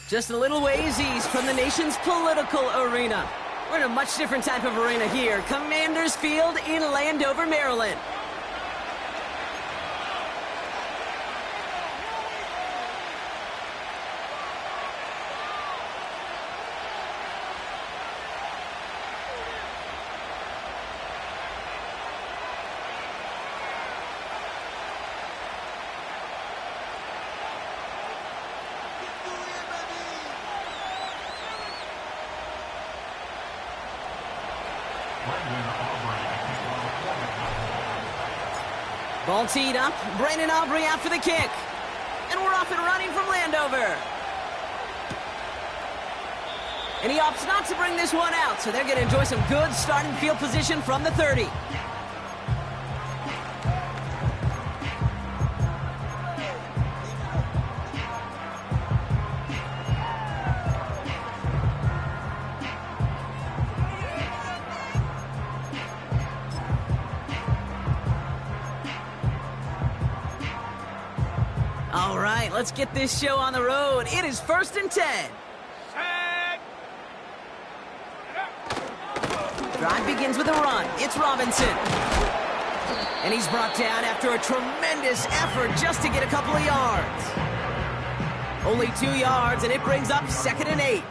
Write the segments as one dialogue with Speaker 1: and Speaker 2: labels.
Speaker 1: Just a little ways east from the nation's political arena. We're in a much different type of arena here. Commanders Field in Landover, Maryland. Ball teed up. Brandon Aubrey out for the kick. And we're off and running from Landover. And he opts not to bring this one out, so they're going to enjoy some good starting field position from the 30. All right, let's get this show on the road. It is 1st and 10. Drive begins with a run. It's Robinson. And he's brought down after a tremendous effort just to get a couple of yards. Only 2 yards, and it brings up 2nd and 8.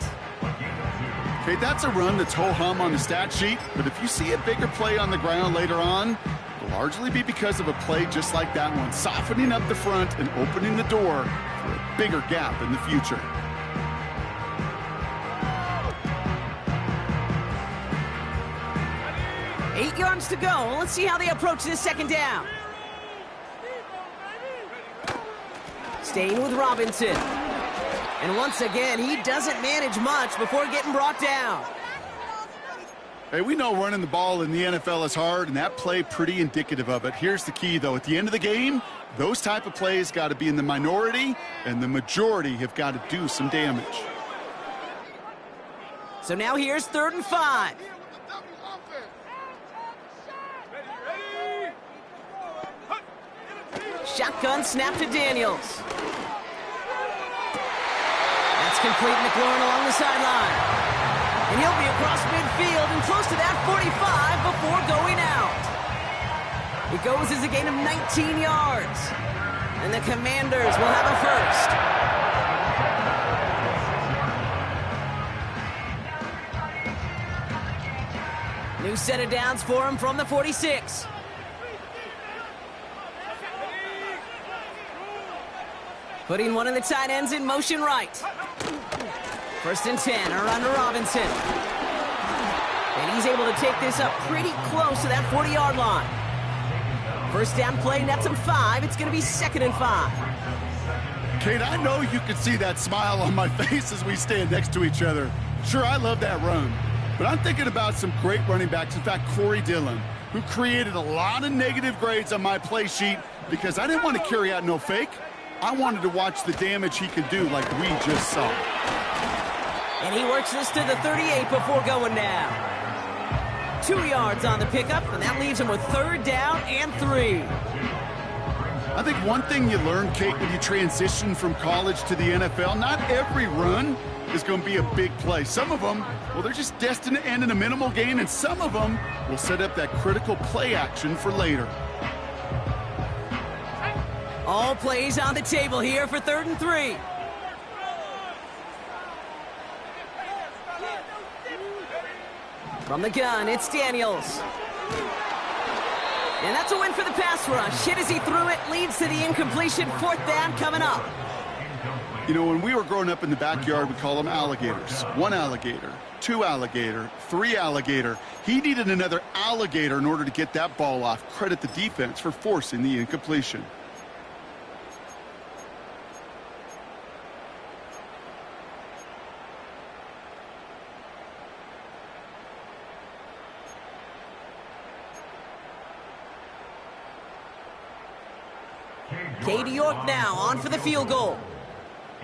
Speaker 2: Okay, that's a run that's ho-hum on the stat sheet, but if you see a bigger play on the ground later on, it'll largely be because of a play just like that one, softening up the front and opening the door for a bigger gap in the future.
Speaker 1: Eight yards to go. Let's see how they approach this 2nd down. Staying with Robinson. And once again, he doesn't manage much before getting brought down.
Speaker 2: Hey, we know running the ball in the NFL is hard, and that play pretty indicative of it. Here's the key, though. At the end of the game, those type of plays got to be in the minority, and the majority have got to do some damage.
Speaker 1: So now here's 3rd and 5. Shotgun snap to Daniels. That's complete. McLaurin along the sideline. And he'll be across midfield and close to that 45 before going out. It goes as a gain of 19 yards. And the Commanders will have a 1st. New set of downs for him from the 46. Putting one of the tight ends in motion right. 1st and 10, a run to Robinson. And he's able to take this up pretty close to that 40-yard line. 1st down play, nets him 5. It's going to be 2nd and 5.
Speaker 2: Kate, I know you can see that smile on my face as we stand next to each other. Sure, I love that run. But I'm thinking about some great running backs. In fact, Corey Dillon, who created a lot of negative grades on my play sheet because I didn't want to carry out no fake. I wanted to watch the damage he could do like we just saw.
Speaker 1: And he works this to the 38 before going down. 2 yards on the pickup, and that leaves him with 3rd down and 3.
Speaker 2: I think one thing you learn, Kate, when you transition from college to the NFL, not every run is going to be a big play. Some of them, well, they're just destined to end in a minimal gain, and some of them will set up that critical play action for later.
Speaker 1: All plays on the table here for 3rd and 3. From the gun, it's Daniels. And that's a win for the pass rush. Hit as he threw it, leads to the incompletion. 4th down coming up.
Speaker 2: You know, when we were growing up in the backyard, we call them alligators. 1 alligator, 2 alligator, 3 alligator. He needed another alligator in order to get that ball off. Credit the defense for forcing the incompletion.
Speaker 1: Katie York now on for the field goal.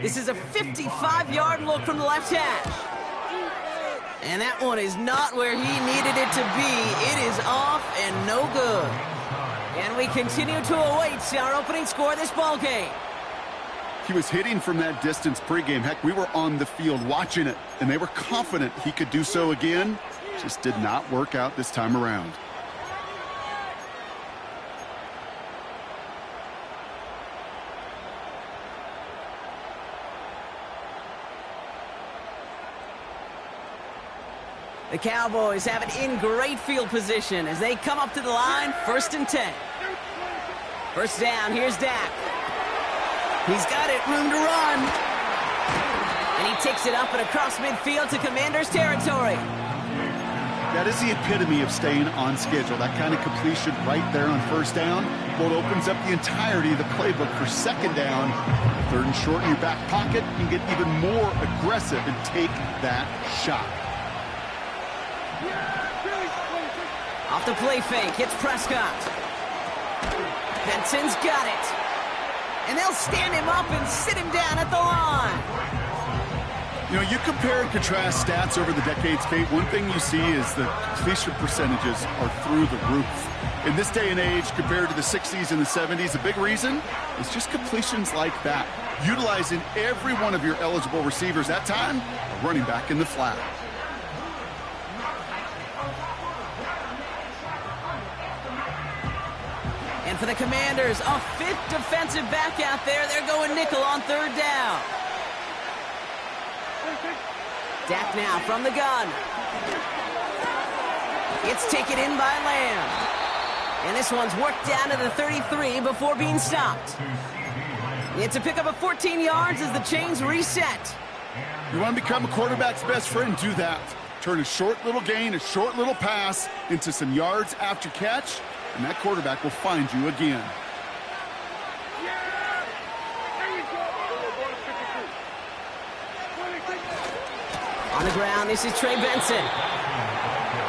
Speaker 1: This is a 55-yard look from the left hash. And that one is not where he needed it to be. It is off and no good. And we continue to await our opening score of this ball game.
Speaker 2: He was hitting from that distance pregame. Heck, we were on the field watching it, and they were confident he could do so again. Just did not work out this time around.
Speaker 1: The Cowboys have it in great field position as they come up to the line, 1st and 10. First down, here's Dak. He's got it, room to run. And he takes it up and across midfield to Commanders territory.
Speaker 2: That is the epitome of staying on schedule. That kind of completion right there on 1st down. Well, it opens up the entirety of the playbook for 2nd down. 3rd and short in your back pocket. You can get even more aggressive and take that shot.
Speaker 1: Off the play fake, hits Prescott. Benson's got it. And they'll stand him up and sit him down at the line.
Speaker 2: You know, you compare and contrast stats over the decades, Kate. One thing you see is the completion percentages are through the roof. In this day and age, compared to the 60s and the 70s, the big reason is just completions like that. Utilizing every one of your eligible receivers. That time, a running back in the flat.
Speaker 1: And for the Commanders, a 5th defensive back out there. They're going nickel on 3rd down. Dak now from the gun. It's taken in by Lamb. And this one's worked down to the 33 before being stopped. It's a pickup of 14 yards as the chains reset.
Speaker 2: You want to become a quarterback's best friend? Do that. Turn a short little gain, a short little pass into some yards after catch, and that quarterback will find you again.
Speaker 1: On the ground, this is Trey Benson.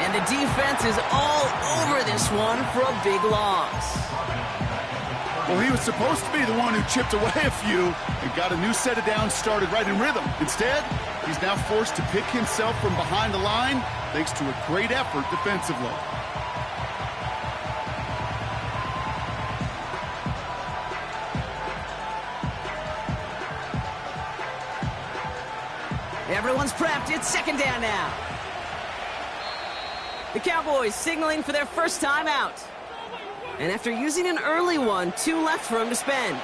Speaker 1: And the defense is all over this one for a big loss.
Speaker 2: Well, he was supposed to be the one who chipped away a few and got a new set of downs started right in rhythm. Instead, he's now forced to pick himself from behind the line thanks to a great effort defensively.
Speaker 1: Everyone's prepped. It's 2nd down now. The Cowboys signaling for their first time out. And after using an early one, 2 left for him to spend.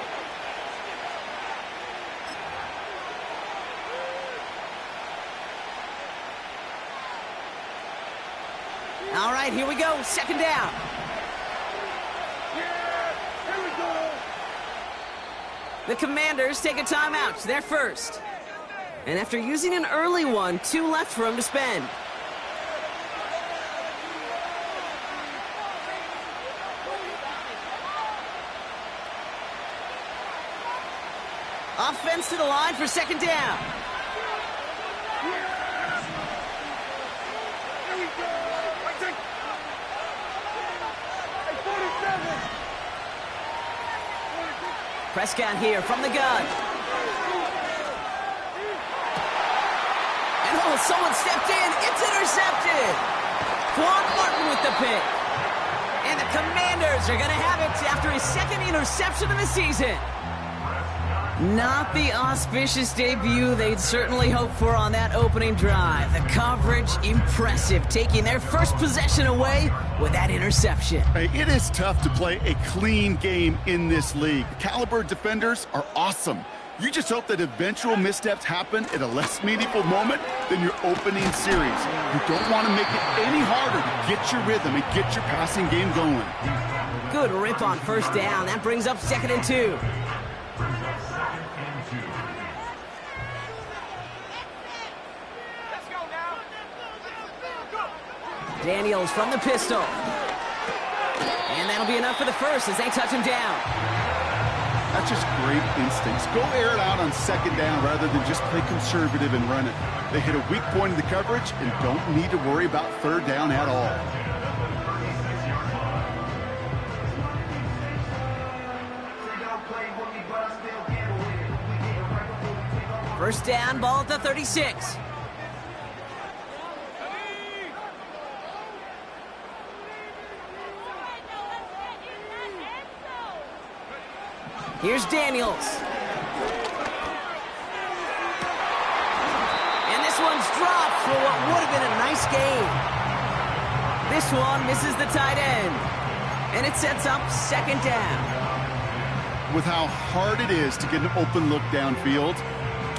Speaker 1: All right, here we go. 2nd down. The Commanders take a timeout. They're first. And after using an early one, 2 left for him to spend. Offense to the line for 2nd down. Prescott here from the gun. And oh, someone stepped in. It's intercepted. Quan Martin with the pick. And the Commanders are going to have it after his 2nd interception of the season. Not the auspicious debut they'd certainly hoped for on that opening drive. The coverage, impressive, taking their first possession away with that interception.
Speaker 2: Hey, it is tough to play a clean game in this league. Caliber defenders are awesome. You just hope that eventual missteps happen at a less meaningful moment than your opening series. You don't want to make it any harder to get your rhythm and get your passing game going.
Speaker 1: Good rip on 1st down. That brings up 2nd and 2. Daniels from the pistol. And that'll be enough for the first as they touch him down.
Speaker 2: That's just great instincts. Go air it out on 2nd down rather than just play conservative and run it. They hit a weak point in the coverage and don't need to worry about 3rd down at all.
Speaker 1: First down, ball at the 36. Here's Daniels. for what would have been a nice game. This one misses the tight end, and it sets up second down.
Speaker 2: With how hard it is to get an open look downfield,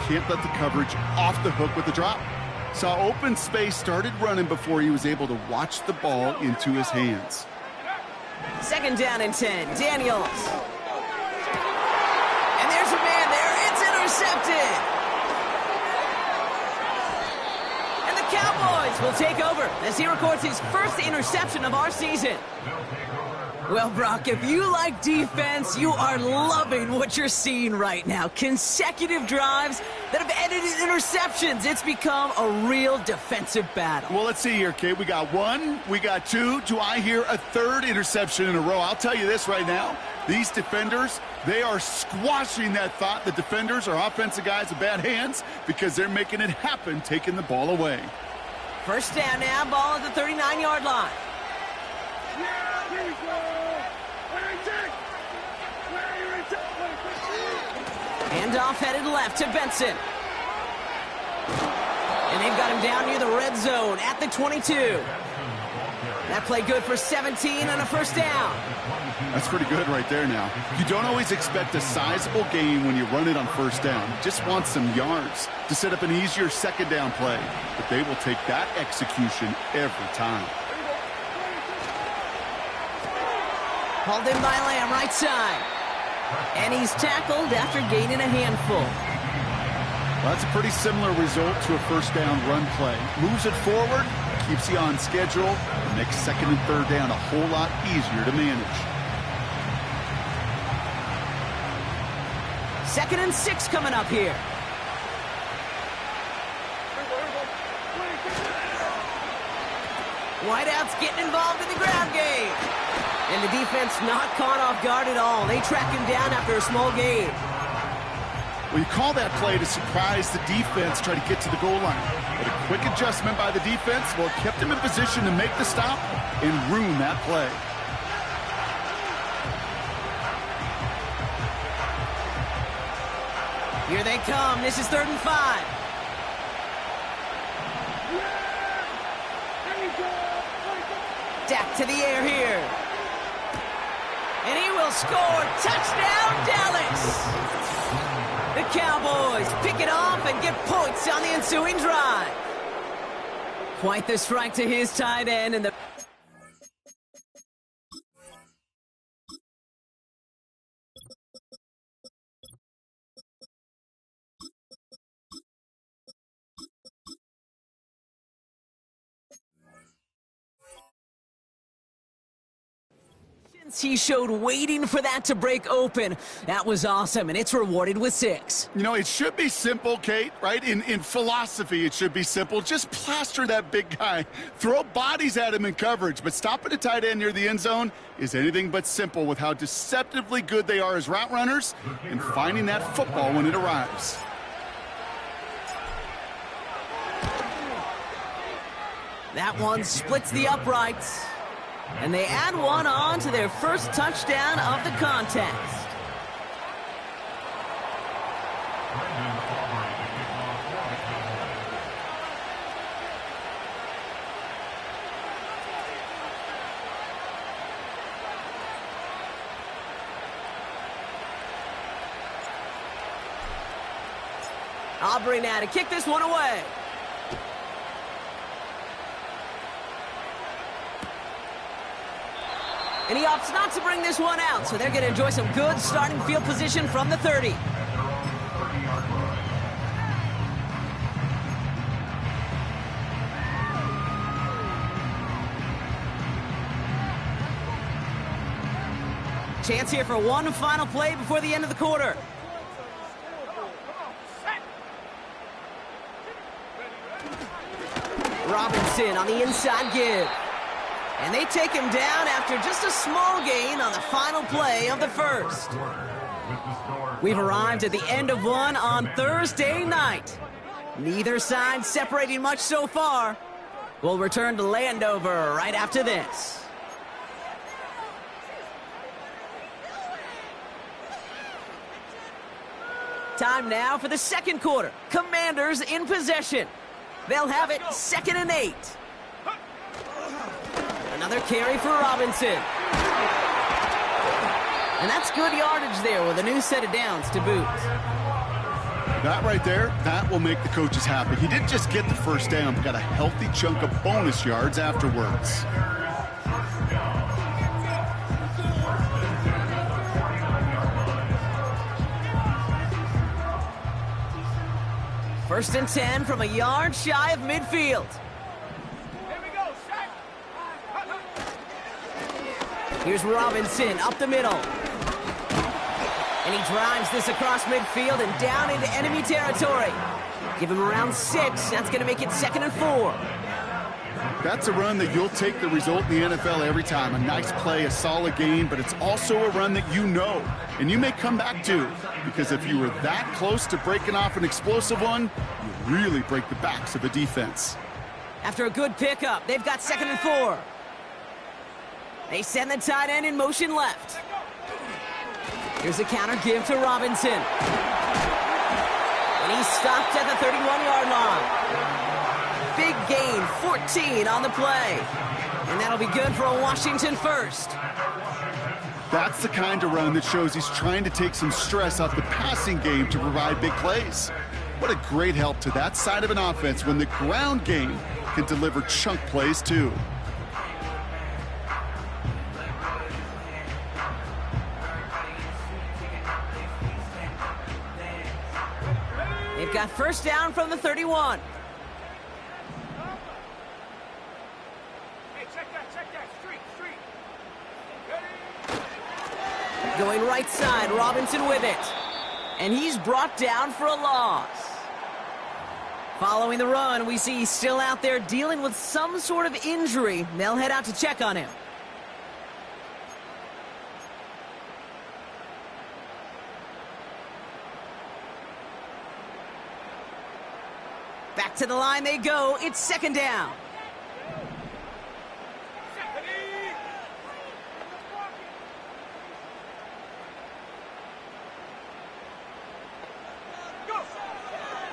Speaker 2: can't let the coverage off the hook with the drop. Saw open space, started running before he was able to watch the ball into his hands.
Speaker 1: Second down and 10, Daniels. And there's a man there, it's intercepted. And the Cowboys will take over as he records his first interception of our season. Well, Brock, if you like defense, you are loving what you're seeing right now. Consecutive drives that have ended in interceptions. It's become a real defensive battle.
Speaker 2: Well, let's see here, Kate. We got one, we got two. Do I hear a third interception in a row? I'll tell you this right now. These defenders, they are squashing that thought. The defenders are offensive guys with bad hands because they're making it happen, taking the ball away.
Speaker 1: First down now, ball at the 39-yard line. Handoff headed left to Benson. And they've got him down near the red zone at the 22. That play good for 17 and a first down.
Speaker 2: That's pretty good right there now. You don't always expect a sizable gain when you run it on first down. You just want some yards to set up an easier second down play. But they will take that execution every time.
Speaker 1: Hauled in by Lamb, right side. And he's tackled after gaining a handful.
Speaker 2: Well, that's a pretty similar result to a first down run play. Moves it forward, keeps you on schedule, and makes second and third down a whole lot easier to manage.
Speaker 1: Second and 6 coming up here. Wideouts getting involved in the ground game. And the defense not caught off guard at all. They track him down after a small gain.
Speaker 2: Well, you call that play to surprise the defense, try to get to the goal line. But a quick adjustment by the defense, well, it kept him in position to make the stop and ruin that play.
Speaker 1: Here they come. This is 3rd and 5. Dak to the air here. And he will score. Touchdown, Dallas! The Cowboys pick it off and get points on the ensuing drive. Quite the strike to his tight end, and the he showed waiting for that to break open. That was awesome, and it's rewarded with 6.
Speaker 2: You know, it should be simple, Kate, right? In philosophy, it should be simple. Just plaster that big guy. Throw bodies at him in coverage, but stopping a tight end near the end zone is anything but simple with how deceptively good they are as route runners and finding that football when it arrives.
Speaker 1: That one splits the uprights. And they add one on to their first touchdown of the contest. Aubrey now to kick this one away. And he opts not to bring this one out, so they're going to enjoy some good starting field position from the 30. Chance here for one final play before the end of the quarter. Robinson on the inside give. And they take him down after just a small gain on the final play of the first. We've arrived at the end of one on Thursday night. Neither side separating much so far. We'll return to Landover right after this. Time now for the second quarter. Commanders in possession. They'll have it 2nd and 8. Another carry for Robinson. And that's good yardage there with a new set of downs to boot.
Speaker 2: That right there, that will make the coaches happy. He didn't just get the first down, but got a healthy chunk of bonus yards afterwards.
Speaker 1: First and 10 from a yard shy of midfield. Here's Robinson up the middle. And he drives this across midfield and down into enemy territory. Give him around 6. That's going to make it 2nd and 4.
Speaker 2: That's a run that you'll take the result in the NFL every time. A nice play, a solid gain, but it's also a run that you know, and you may come back to, because if you were that close to breaking off an explosive one, you really break the backs of the defense.
Speaker 1: After a good pickup, they've got 2nd and 4. They send the tight end in motion left. Here's a counter give to Robinson. And he's stopped at the 31-yard line. Big gain, 14 on the play. And that'll be good for a Washington first.
Speaker 2: That's the kind of run that shows he's trying to take some stress off the passing game to provide big plays. What a great help to that side of an offense when the ground game can deliver chunk plays too.
Speaker 1: They've got first down from the 31.
Speaker 3: Hey, check that, street.
Speaker 1: Going right side, Robinson with it. And he's brought down for a loss. Following the run, we see he's still out there dealing with some sort of injury. They'll head out to check on him. Back to the line they go. It's 2nd down.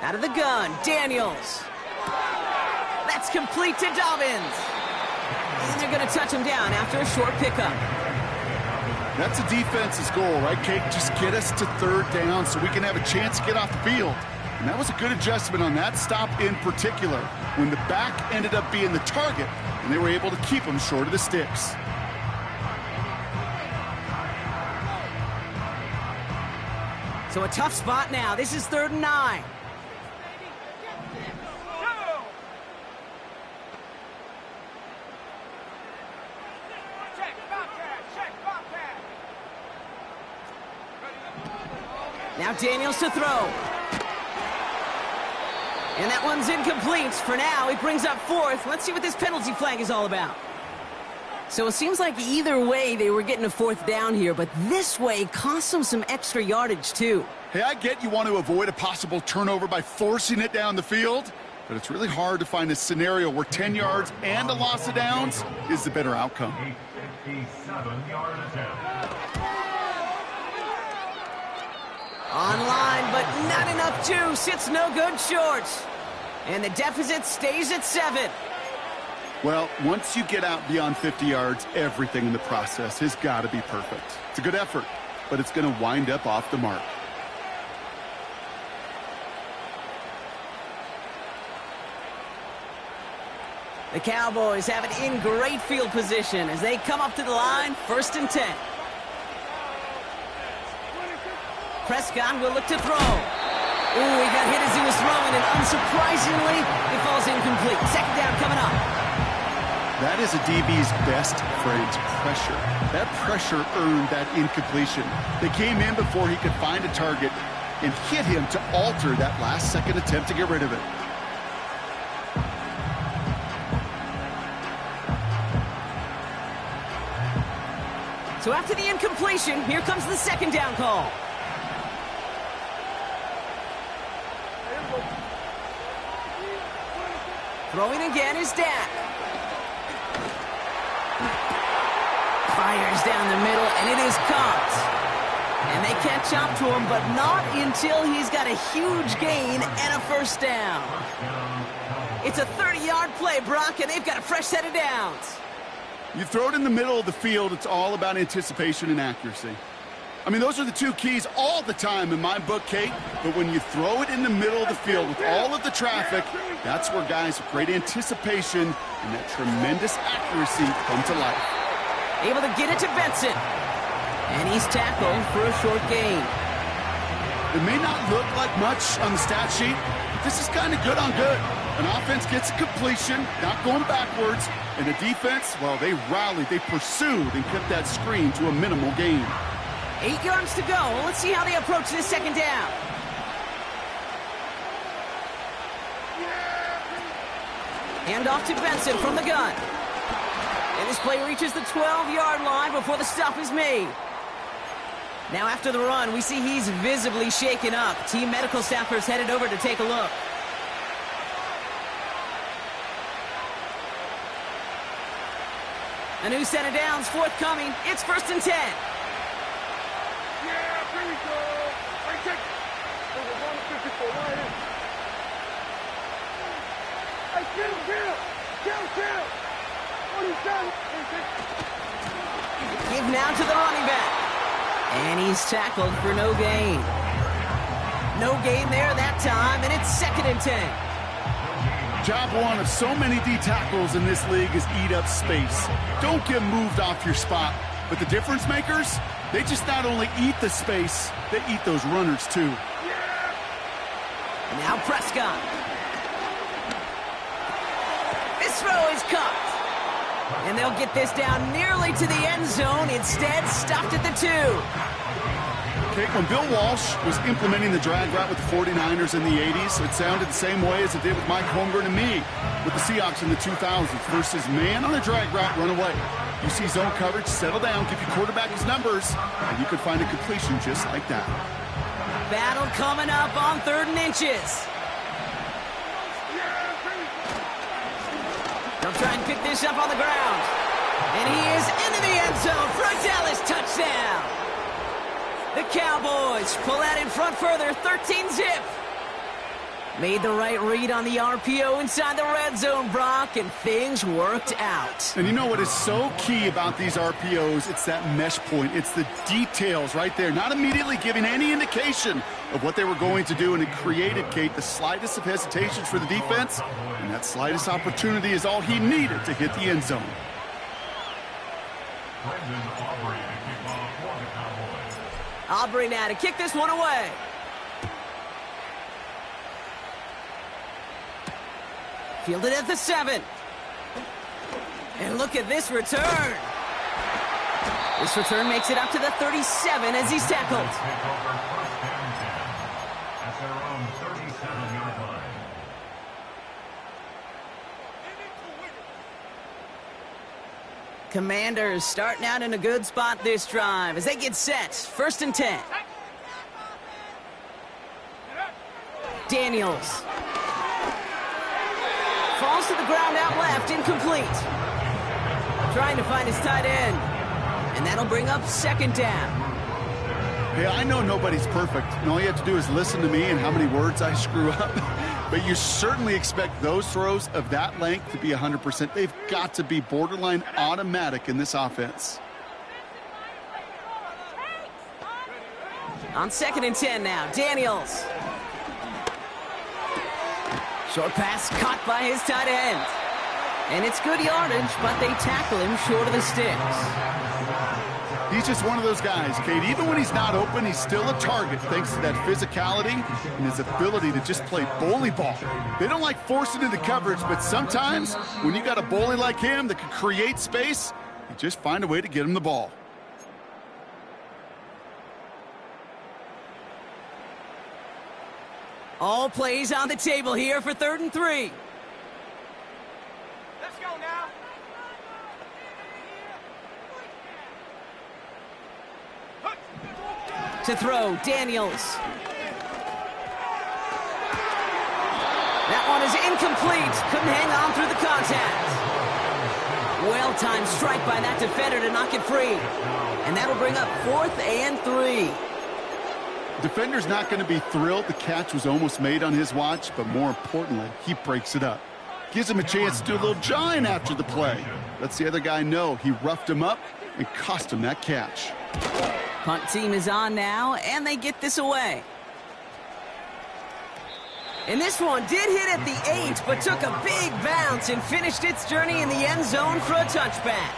Speaker 1: Out of the gun, Daniels. That's complete to Dobbins. And they're going to touch him down after a short pickup.
Speaker 2: That's a defense's goal, right, Kate? Just get us to 3rd down so we can have a chance to get off the field. And that was a good adjustment on that stop in particular, when the back ended up being the target, and they were able to keep him short of the sticks.
Speaker 1: So a tough spot now. This is 3rd and 9. Now Daniels to throw. And that one's incomplete. For now, he brings up 4th. Let's see what this penalty flag is all about. So it seems like either way they were getting a 4th down here, but this way cost them some extra yardage too.
Speaker 2: Hey, I get you want to avoid a possible turnover by forcing it down the field, but it's really hard to find a scenario where 10 yards and a loss of downs is the better outcome.
Speaker 3: 57-yard attempt.
Speaker 1: Online, but not enough juice. It's no good short. And the deficit stays at 7.
Speaker 2: Well, once you get out beyond 50 yards, everything in the process has got to be perfect. It's a good effort, but it's going to wind up off the mark.
Speaker 1: The Cowboys have it in great field position as they come up to the line, 1st and 10. Prescott will look to throw. Ooh, he got hit as he was throwing, and unsurprisingly, it falls incomplete. 2nd down coming up.
Speaker 2: That is a DB's best friend, pressure. That pressure earned that incompletion. They came in before he could find a target and hit him to alter that last-second attempt to get rid of it.
Speaker 1: So after the incompletion, here comes the 2nd down call. Throwing again is Dak. Fires down the middle, and it is caught. And they catch up to him, but not until he's got a huge gain and a 1st down. It's a 30-yard play, Brock, and they've got a fresh set of downs.
Speaker 2: You throw it in the middle of the field, it's all about anticipation and accuracy. I mean, those are the two keys all the time in my book, Kate. But when you throw it in the middle of the field with all of the traffic, that's where guys with great anticipation and that tremendous accuracy come to life.
Speaker 1: Able to get it to Benson. And he's tackled for a short gain.
Speaker 2: It may not look like much on the stat sheet, but this is kind of good on good. An offense gets a completion, not going backwards, and the defense, well, they rallied, they pursued, and kept that screen to a minimal gain.
Speaker 1: 8 yards to go. Let's see how they approach this second down. Hand off to Benson from the gun. And this play reaches the 12-yard line before the stop is made. Now after the run, we see he's visibly shaken up. Team medical staffers headed over to take a look. A new set of downs forthcoming. It's 1st and 10. Give now to the running back. And he's tackled for no gain. No gain there that time, and it's 2nd and 10.
Speaker 2: Job one of so many D tackles in this league is eat up space. Don't get moved off your spot. But the difference makers, they just not only eat the space, they eat those runners too.
Speaker 1: Now Prescott. This throw is caught. And they'll get this down nearly to the end zone. Instead, stopped at the 2.
Speaker 2: Okay, when Bill Walsh was implementing the drag route with the 49ers in the 80s, it sounded the same way as it did with Mike Holmgren and me with the Seahawks in the 2000s versus man on a drag route, run away. You see zone coverage, settle down, give your quarterback his numbers, and you could find a completion just like that.
Speaker 1: Battle coming up on 3rd and inches. They'll try and pick this up on the ground. And he is into the end zone for a Dallas touchdown. The Cowboys pull out in front further, 13-zip. Made the right read on the RPO inside the red zone, Brock, and things worked out.
Speaker 2: And you know what is so key about these RPOs? It's that mesh point. It's the details right there, not immediately giving any indication of what they were going to do, and it created, Kate, the slightest of hesitations for the defense, and that slightest opportunity is all he needed to hit the end zone.
Speaker 1: Aubrey now to kick this one away. Fielded at the 7. And look at this return. This return makes it up to the 37 as he's tackled.
Speaker 3: At their own 37-yard line.
Speaker 1: Commanders starting out in a good spot this drive as they get set. 1st and 10. Daniels. Falls to the ground out left, incomplete. Trying to find his tight end. And that'll bring up 2nd down.
Speaker 2: Hey, I know nobody's perfect, and all you have to do is listen to me and how many words I screw up. But you certainly expect those throws of that length to be 100%. They've got to be borderline automatic in this offense.
Speaker 1: On 2nd and 10 now, Daniels. Short pass caught by his tight end. And it's good yardage, but they tackle him short of the sticks.
Speaker 2: He's just one of those guys, Kate. Even when he's not open, he's still a target thanks to that physicality and his ability to just play bully ball. They don't like forcing into coverage, but sometimes when you got a bully like him that can create space, you just find a way to get him the ball.
Speaker 1: All plays on the table here for 3rd and 3.
Speaker 3: Let's go now.
Speaker 1: To throw, Daniels. That one is incomplete. Couldn't hang on through the contact. Well-timed strike by that defender to knock it free. And that'll bring up 4th and 3.
Speaker 2: Defender's not going to be thrilled the catch was almost made on his watch, but more importantly, he breaks it up. Gives him a chance to do a little jawing after the play. Lets the other guy know he roughed him up and cost him that catch.
Speaker 1: Punt team is on now, and they get this away. And this one did hit at the 8, but took a big bounce and finished its journey in the end zone for a touchback.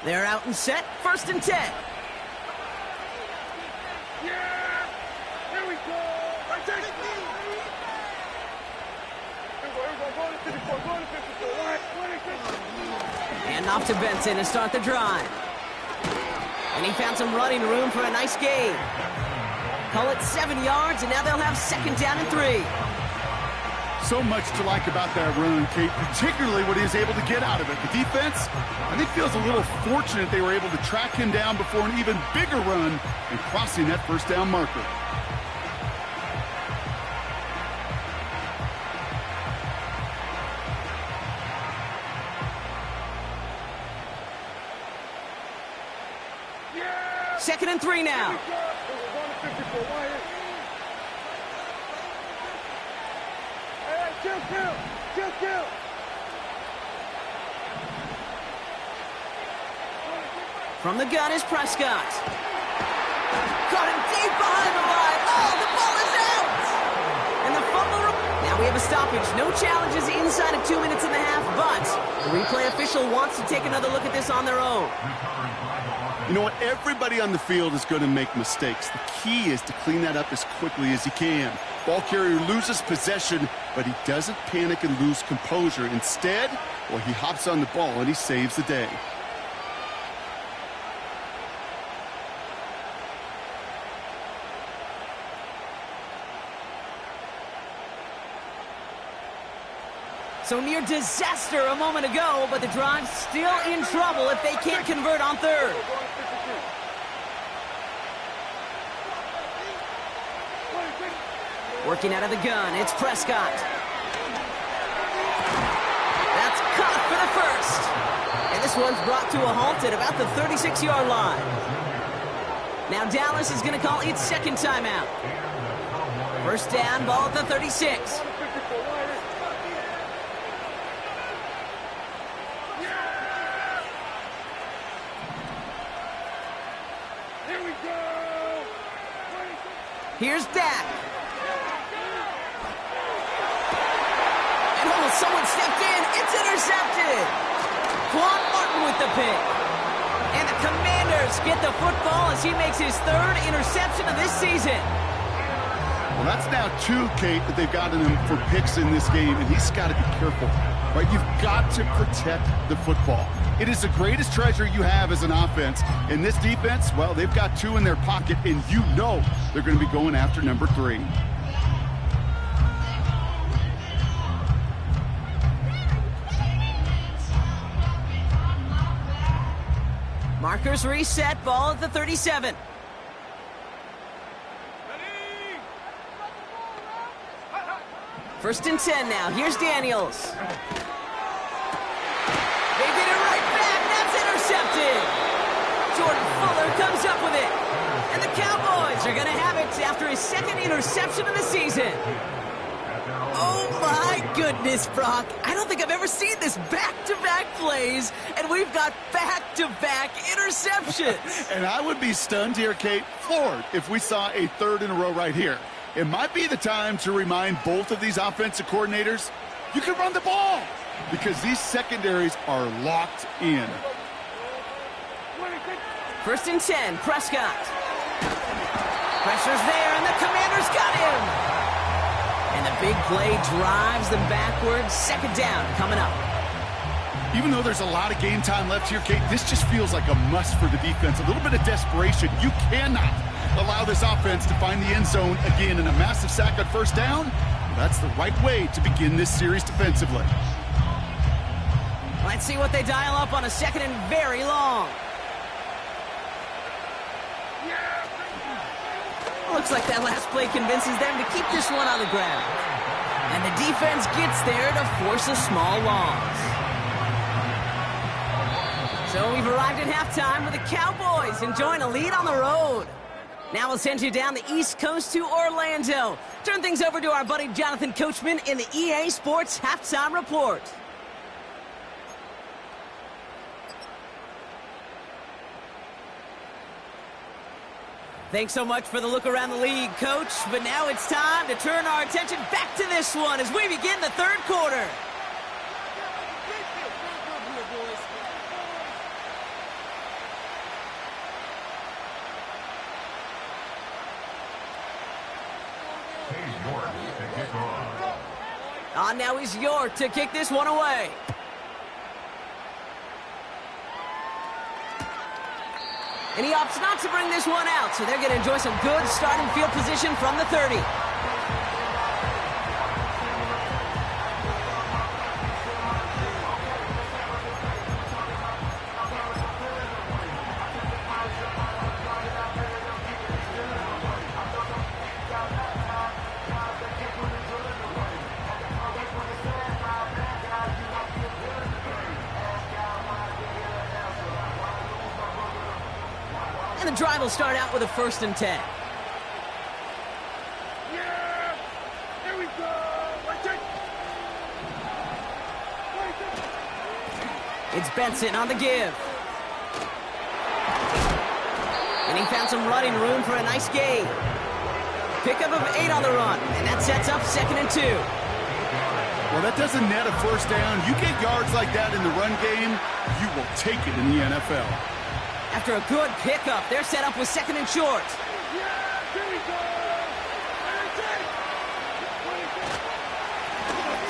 Speaker 1: They're out and set, 1st and 10.
Speaker 4: Yeah! Here we go!
Speaker 1: And off to Benson to start the drive. And he found some running room for a nice gain. Call it 7 yards, and now they'll have 2nd down and 3.
Speaker 2: So much to like about that run, Kate, particularly what he was able to get out of it. The defense, I think, feels a little fortunate they were able to track him down before an even bigger run and crossing that 1st down marker.
Speaker 4: Yeah!
Speaker 1: 2nd and 3 now.
Speaker 4: Kill!
Speaker 1: From the gun is Prescott. Caught him deep behind the line. Oh, the ball is out! And the fumble. Now we have a stoppage. No challenges inside of 2 minutes and a half, but the replay official wants to take another look at this on their own.
Speaker 2: You know what? Everybody on the field is going to make mistakes. The key is to clean that up as quickly as he can. Ball carrier loses possession, but he doesn't panic and lose composure. Instead, well, he hops on the ball and he saves the day.
Speaker 1: So near disaster a moment ago, but the drive's still in trouble if they can't convert on 3rd. Working out of the gun, it's Prescott. That's caught for the 1st. And this one's brought to a halt at about the 36-yard line. Now Dallas is going to call its 2nd timeout. 1st down, ball at the 36.
Speaker 4: Here we go!
Speaker 1: Here's Dak. And oh, someone stepped in. It's intercepted. Quan Martin with the pick. And the Commanders get the football as he makes his 3rd interception of this season.
Speaker 2: Well, that's now 2, Kate, that they've gotten him for picks in this game, and he's got to be careful, right? You've got to protect the football. It is the greatest treasure you have as an offense. And this defense, well, they've got 2 in their pocket, and you know they're going to be going after number 3.
Speaker 1: Markers reset, ball at the 37. First and 10 now. Here's Daniels. They get it right back. That's intercepted. Jordan Fuller comes up with it. And the Cowboys are going to have it after his 2nd interception of the season. Oh, my goodness, Brock. I don't think I've ever seen this back-to-back plays, and we've got back-to-back interceptions.
Speaker 2: And I would be stunned here, Kate, floored, if we saw a 3rd in a row right here. It might be the time to remind both of these offensive coordinators, you can run the ball, because these secondaries are locked in.
Speaker 1: 1st and 10, Prescott. Pressure's there, and the Commanders got him. And the big play drives them backwards. 2nd down coming up.
Speaker 2: Even though there's a lot of game time left here, Kate, this just feels like a must for the defense. A little bit of desperation. You cannot allow this offense to find the end zone again, in a massive sack on 1st down. That's the right way to begin this series defensively.
Speaker 1: Let's see what they dial up on a 2nd and very long. Looks like that last play convinces them to keep this one on the ground. And the defense gets there to force a small loss. So we've arrived at halftime with the Cowboys enjoying a lead on the road. Now we'll send you down the East Coast to Orlando. Turn things over to our buddy Jonathan Coachman in the EA Sports Halftime Report. Thanks so much for the look around the league, Coach. But now it's time to turn our attention back to this one as we begin the third quarter. On now is York to kick this one away. And he opts not to bring this one out, so they're going to enjoy some good starting field position from the 30. And the drive will start out with a 1st and 10.
Speaker 4: Yeah! Here we go!
Speaker 1: It's Benson on the give. And he found some running room for a nice gain. Pickup of 8 on the run, and that sets up 2nd and 2.
Speaker 2: Well, that doesn't net a first down. You get yards like that in the run game, you will take it in the NFL.
Speaker 1: After a good pickup, they're set up with 2nd and short.
Speaker 4: Yeah! Here we go!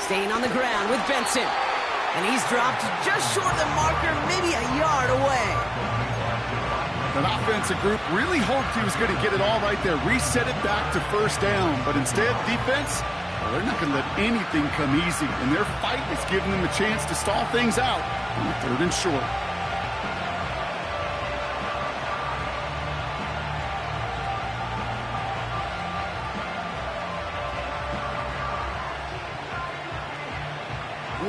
Speaker 1: Staying on the ground with Benson. And he's dropped just short of the marker, maybe a yard away.
Speaker 2: That offensive group really hoped he was going to get it all right there, reset it back to first down. But instead, defense, well, they're not going to let anything come easy. And their fight is giving them a chance to stall things out on 3rd and short.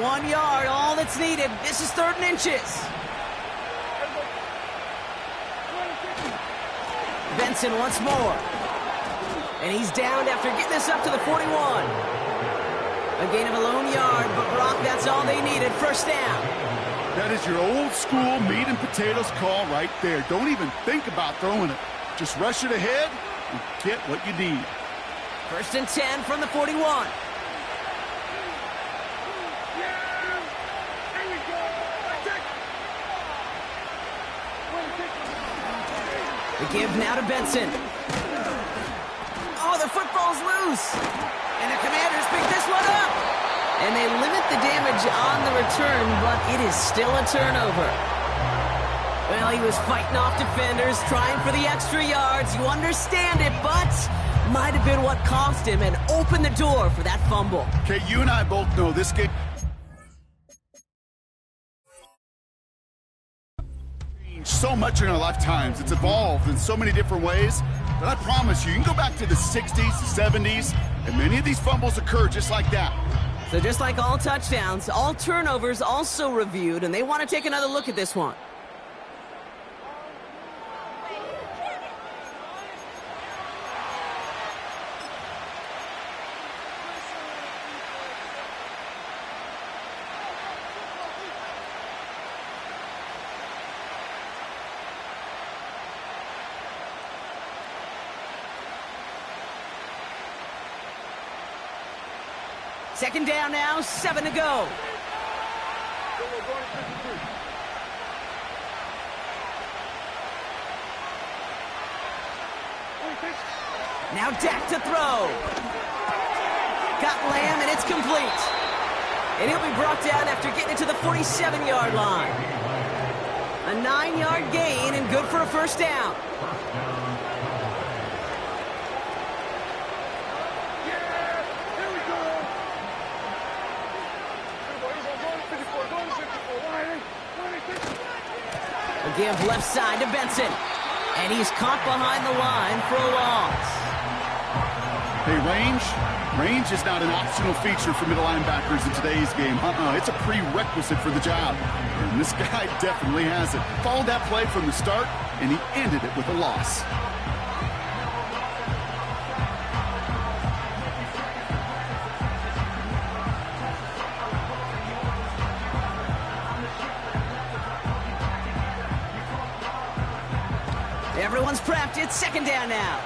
Speaker 1: One yard, all that's needed. This is 3rd and inches. Benson once more. And he's downed after getting this up to the 41. A gain of a lone yard, but Brock, that's all they needed. 1st down.
Speaker 2: That is your old school meat and potatoes call right there. Don't even think about throwing it. Just rush it ahead and get what you need.
Speaker 1: 1st and 10 from the 41. The give now to Benson. Oh, the football's loose. And the Commanders pick this one up. And they limit the damage on the return, but it is still a turnover. Well, he was fighting off defenders, trying for the extra yards. You understand it, but might have been what cost him and opened the door for that fumble.
Speaker 2: Okay, you and I both know this game so much in our lifetimes. It's evolved in so many different ways. But I promise you can go back to the 60s, the 70s, and many of these fumbles occur just like that.
Speaker 1: So just like all touchdowns, all turnovers also reviewed, and they want to take another look at this one. Second down now, 7 to go. Now Dak to throw. Got Lamb, and it's complete. And he'll be brought down after getting it to the 47-yard line. A 9-yard gain and good for a 1st down. A give left side to Benson. And he's caught behind the line for a loss.
Speaker 2: Hey, range is not an optional feature for middle linebackers in today's game. It's a prerequisite for the job. And this guy definitely has it. Followed that play from the start, and he ended it with a loss.
Speaker 1: Everyone's prepped. It's second down now.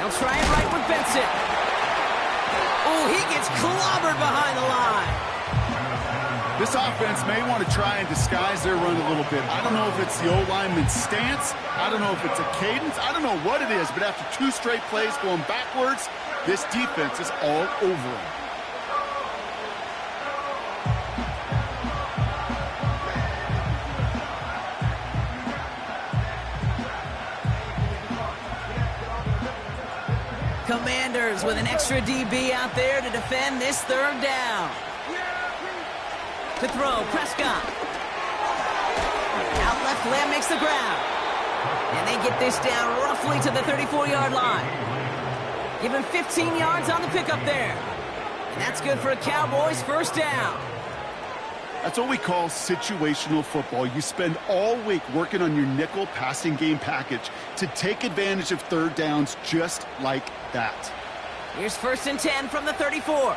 Speaker 1: They'll try it right with Benson. Oh, he gets clobbered behind the line.
Speaker 2: This offense may want to try and disguise their run a little bit. I don't know if it's the O-lineman's stance. I don't know if it's a cadence. I don't know what it is, but after 2 straight plays going backwards, this defense is all over them.
Speaker 1: Commanders with an extra DB out there to defend this third down. To throw, Prescott. Out left, Lamb makes the ground. And they get this down roughly to the 34-yard line. Give him 15 yards on the pickup there. And that's good for a Cowboys first down.
Speaker 2: That's what we call situational football. You spend all week working on your nickel passing game package to take advantage of third downs just like that.
Speaker 1: Here's 1st and 10 from the 34.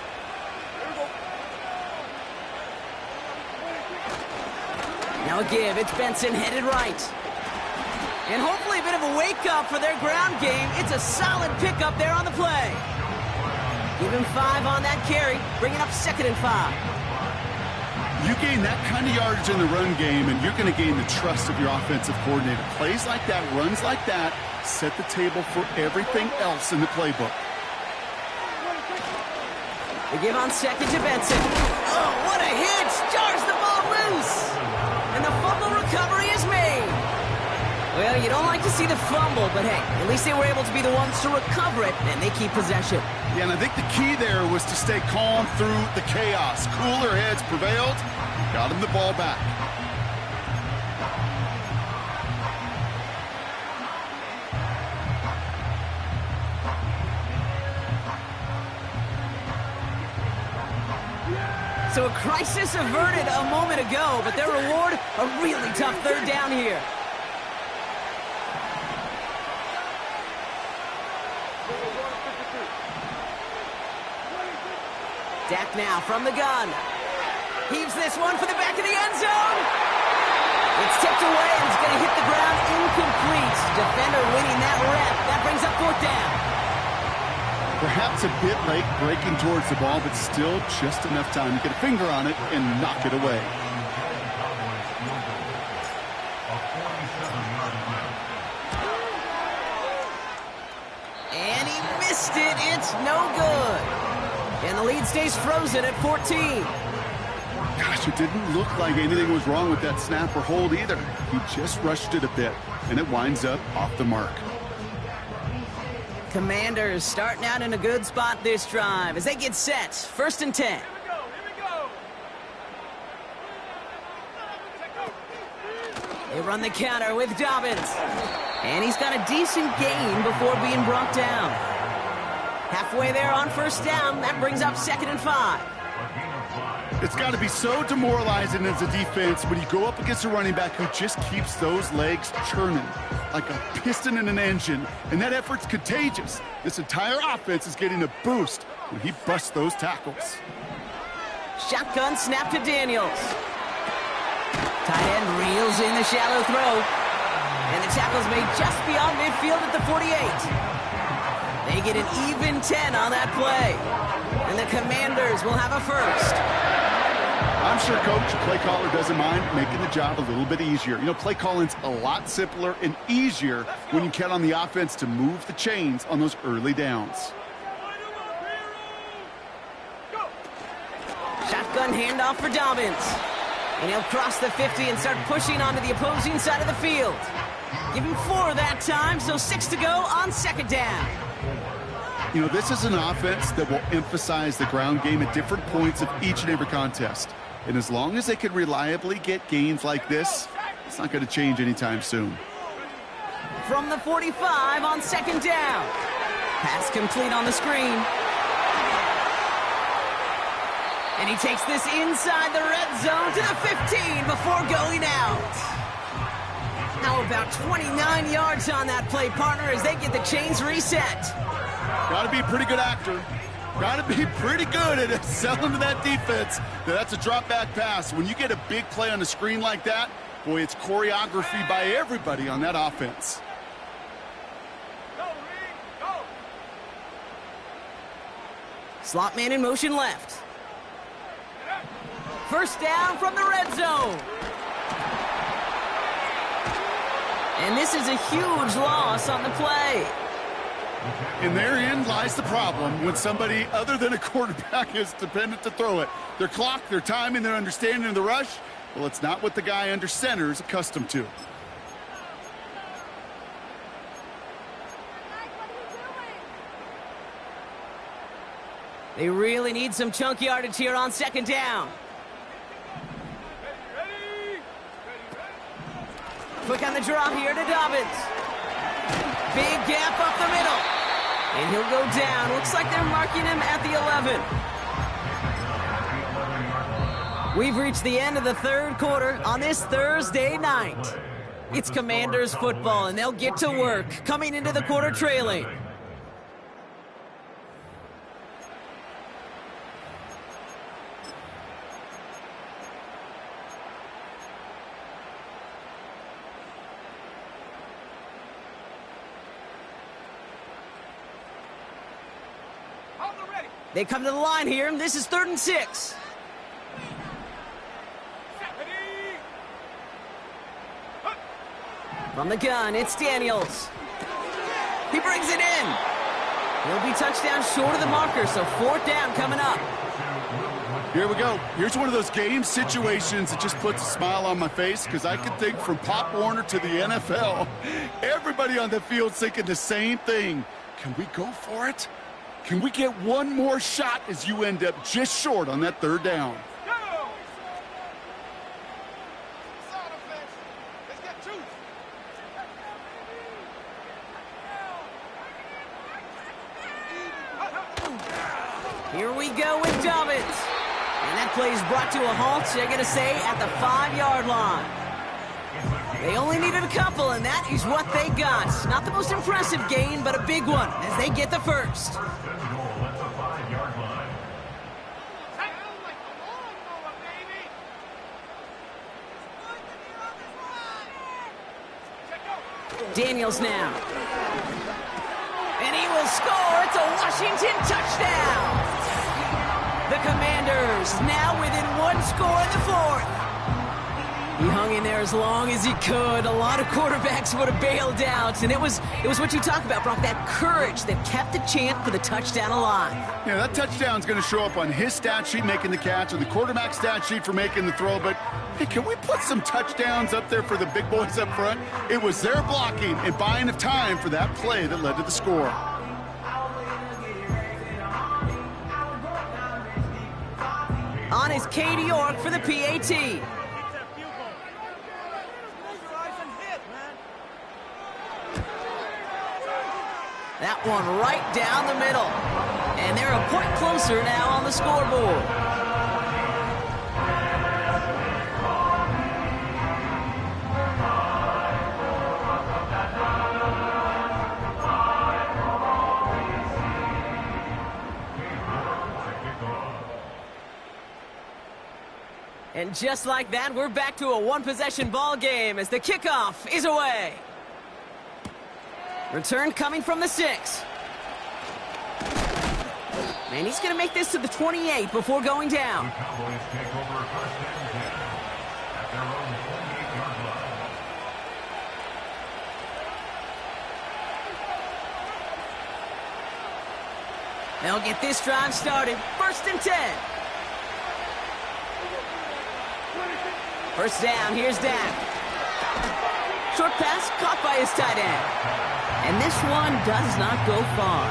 Speaker 1: Now a give. It's Benson headed right. And hopefully a bit of a wake-up for their ground game. It's a solid pickup there on the play. Give him 5 on that carry. Bring it up 2nd and 5.
Speaker 2: You gain that kind of yardage in the run game, and you're going to gain the trust of your offensive coordinator. Plays like that, runs like that, set the table for everything else in the playbook.
Speaker 1: They give on 2nd to Benson. Oh, what a hit! Jars the ball loose! And the fumble recovery is made. Well, you don't like to see the fumble, but hey, at least they were able to be the ones to recover it, and they keep possession.
Speaker 2: Yeah, and I think the key there was to stay calm through the chaos. Cooler heads prevailed, got him the ball back.
Speaker 1: So a crisis averted a moment ago, but their reward, a really tough third down here. Dak now from the gun. Heaves this one for the back of the end zone. It's tipped away and it's going to hit the ground incomplete. Defender winning that rep. That brings up 4th down.
Speaker 2: Perhaps a bit late breaking towards the ball, but still just enough time to get a finger on it and knock it away.
Speaker 1: And he missed it. It's no good. And the lead stays frozen at 14.
Speaker 2: Gosh, it didn't look like anything was wrong with that snap or hold either. He just rushed it a bit, and it winds up off the mark.
Speaker 1: Commanders starting out in a good spot this drive as they get set. 1st and 10. They run the counter with Dobbins. And he's got a decent gain before being brought down. Halfway there on 1st down. That brings up 2nd and 5.
Speaker 2: It's got to be so demoralizing as a defense when you go up against a running back who just keeps those legs churning like a piston in an engine, and that effort's contagious. This entire offense is getting a boost when he busts those tackles.
Speaker 1: Shotgun snap to Daniels. Tight end reels in the shallow throw. And the tackle's made just beyond midfield at the 48. They get an even 10 on that play. And the Commanders will have a first.
Speaker 2: I'm sure Coach, play caller, doesn't mind making the job a little bit easier. You know, play calling's a lot simpler and easier when you count on the offense to move the chains on those early downs.
Speaker 1: Shotgun handoff for Dobbins. And he'll cross the 50 and start pushing onto the opposing side of the field. Give him 4 that time, so 6 to go on 2nd down.
Speaker 2: You know, this is an offense that will emphasize the ground game at different points of each and every contest. And as long as they can reliably get gains like this, it's not going to change anytime soon.
Speaker 1: from the 45 on second down. Pass complete on the screen. And he takes this inside the red zone to the 15 before going out. How about 29 yards on that play, partner, as they get the chains reset.
Speaker 2: Got to be a pretty good actor. Got to be pretty good at selling to that defense. That's a drop-back pass. When you get a big play on the screen like that, boy, it's choreography by everybody on that offense.
Speaker 1: Slot man in motion left. First down from the red zone. And this is a huge loss on the play.
Speaker 2: And therein lies the problem when somebody other than a quarterback is dependent to throw it. Their clock, their timing, their understanding of the rush, well, it's not what the guy under center is accustomed to.
Speaker 1: They really need some chunk yardage here on second down. Quick on the drop here to Dobbins. Big gap up the middle. And he'll go down. Looks like they're marking him at the 11. We've reached the end of the third quarter on this Thursday night. It's Commanders football, and they'll get to work coming into the quarter trailing. They come to the line here. This is 3rd and 6. From the gun, it's Daniels. He brings it in. He'll be touchdown short of the marker, so 4th down coming up.
Speaker 2: Here we go. Here's one of those game situations that just puts a smile on my face, because I can think from Pop Warner to the NFL. Everybody on the field's thinking the same thing. Can we go for it? Can we get one more shot as you end up just short on that 3rd down?
Speaker 1: Here we go with Dobbins. And that play is brought to a halt, they're going to say, at the 5-yard line. They only needed a couple, and that is what they got. Not the most impressive gain, but a big one as they get the first. Daniels now. And he will score. It's a Washington touchdown. The Commanders now within 1 score in the 4th. He hung in there as long as he could. A lot of quarterbacks would have bailed out. And it was what you talk about, Brock, that courage that kept the champ for the touchdown alive.
Speaker 2: Yeah, that touchdown's going to show up on his stat sheet making the catch, or the quarterback stat sheet for making the throw. But, hey, can we put some touchdowns up there for the big boys up front? It was their blocking and buying of time for that play that led to the score.
Speaker 1: On is Katie York for the PAT. That one right down the middle. And they're a point closer now on the scoreboard. And just like that, we're back to a one-possession ball game as the kickoff is away. Return coming from the 6. And he's going to make this to the 28 before going down.
Speaker 3: The Cowboys take over 1st and 10 at their own 28-yard line.
Speaker 1: They'll get this drive started. 1st and 10. First down, here's Dak. Short pass caught by his tight end. And this one does not go far.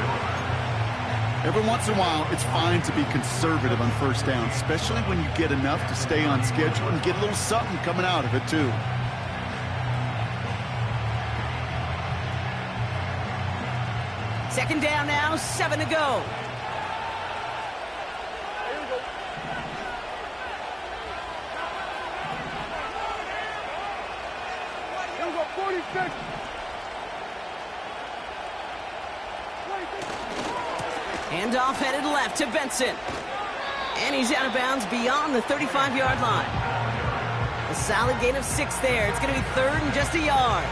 Speaker 2: Every once in a while, it's fine to be conservative on 1st down, especially when you get enough to stay on schedule and get a little something coming out of it, too.
Speaker 1: Second down now, 7 to go.
Speaker 4: Here we go, 46.
Speaker 1: Handoff headed left to Benson. And he's out of bounds beyond the 35-yard line. A solid gain of 6 there. It's going to be 3rd and just a yard.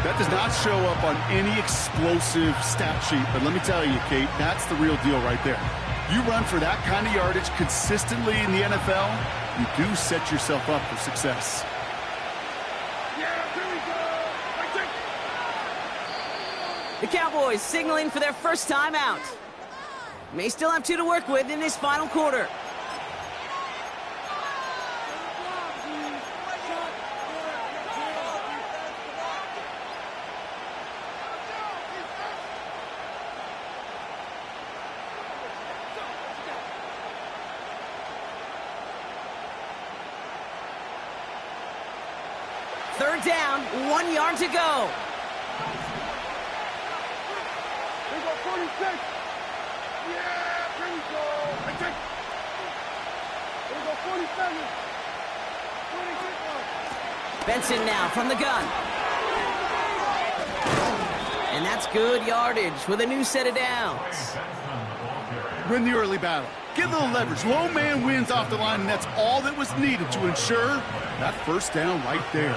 Speaker 2: That does not show up on any explosive stat sheet, but let me tell you, Kate, that's the real deal right there. You run for that kind of yardage consistently in the NFL, you do set yourself up for success.
Speaker 4: Yeah, here we go.
Speaker 1: The Cowboys signaling for their first time out. May still have 2 to work with in this final quarter. Third down, 1 yard to go.
Speaker 4: Here we go, 46. Yeah, here we go. Here we go, 47. 26.
Speaker 1: Benson now from the gun. And that's good yardage with a new set of downs.
Speaker 2: Win the early battle. Get a little leverage. Low man wins off the line, and that's all that was needed to ensure that first down right there.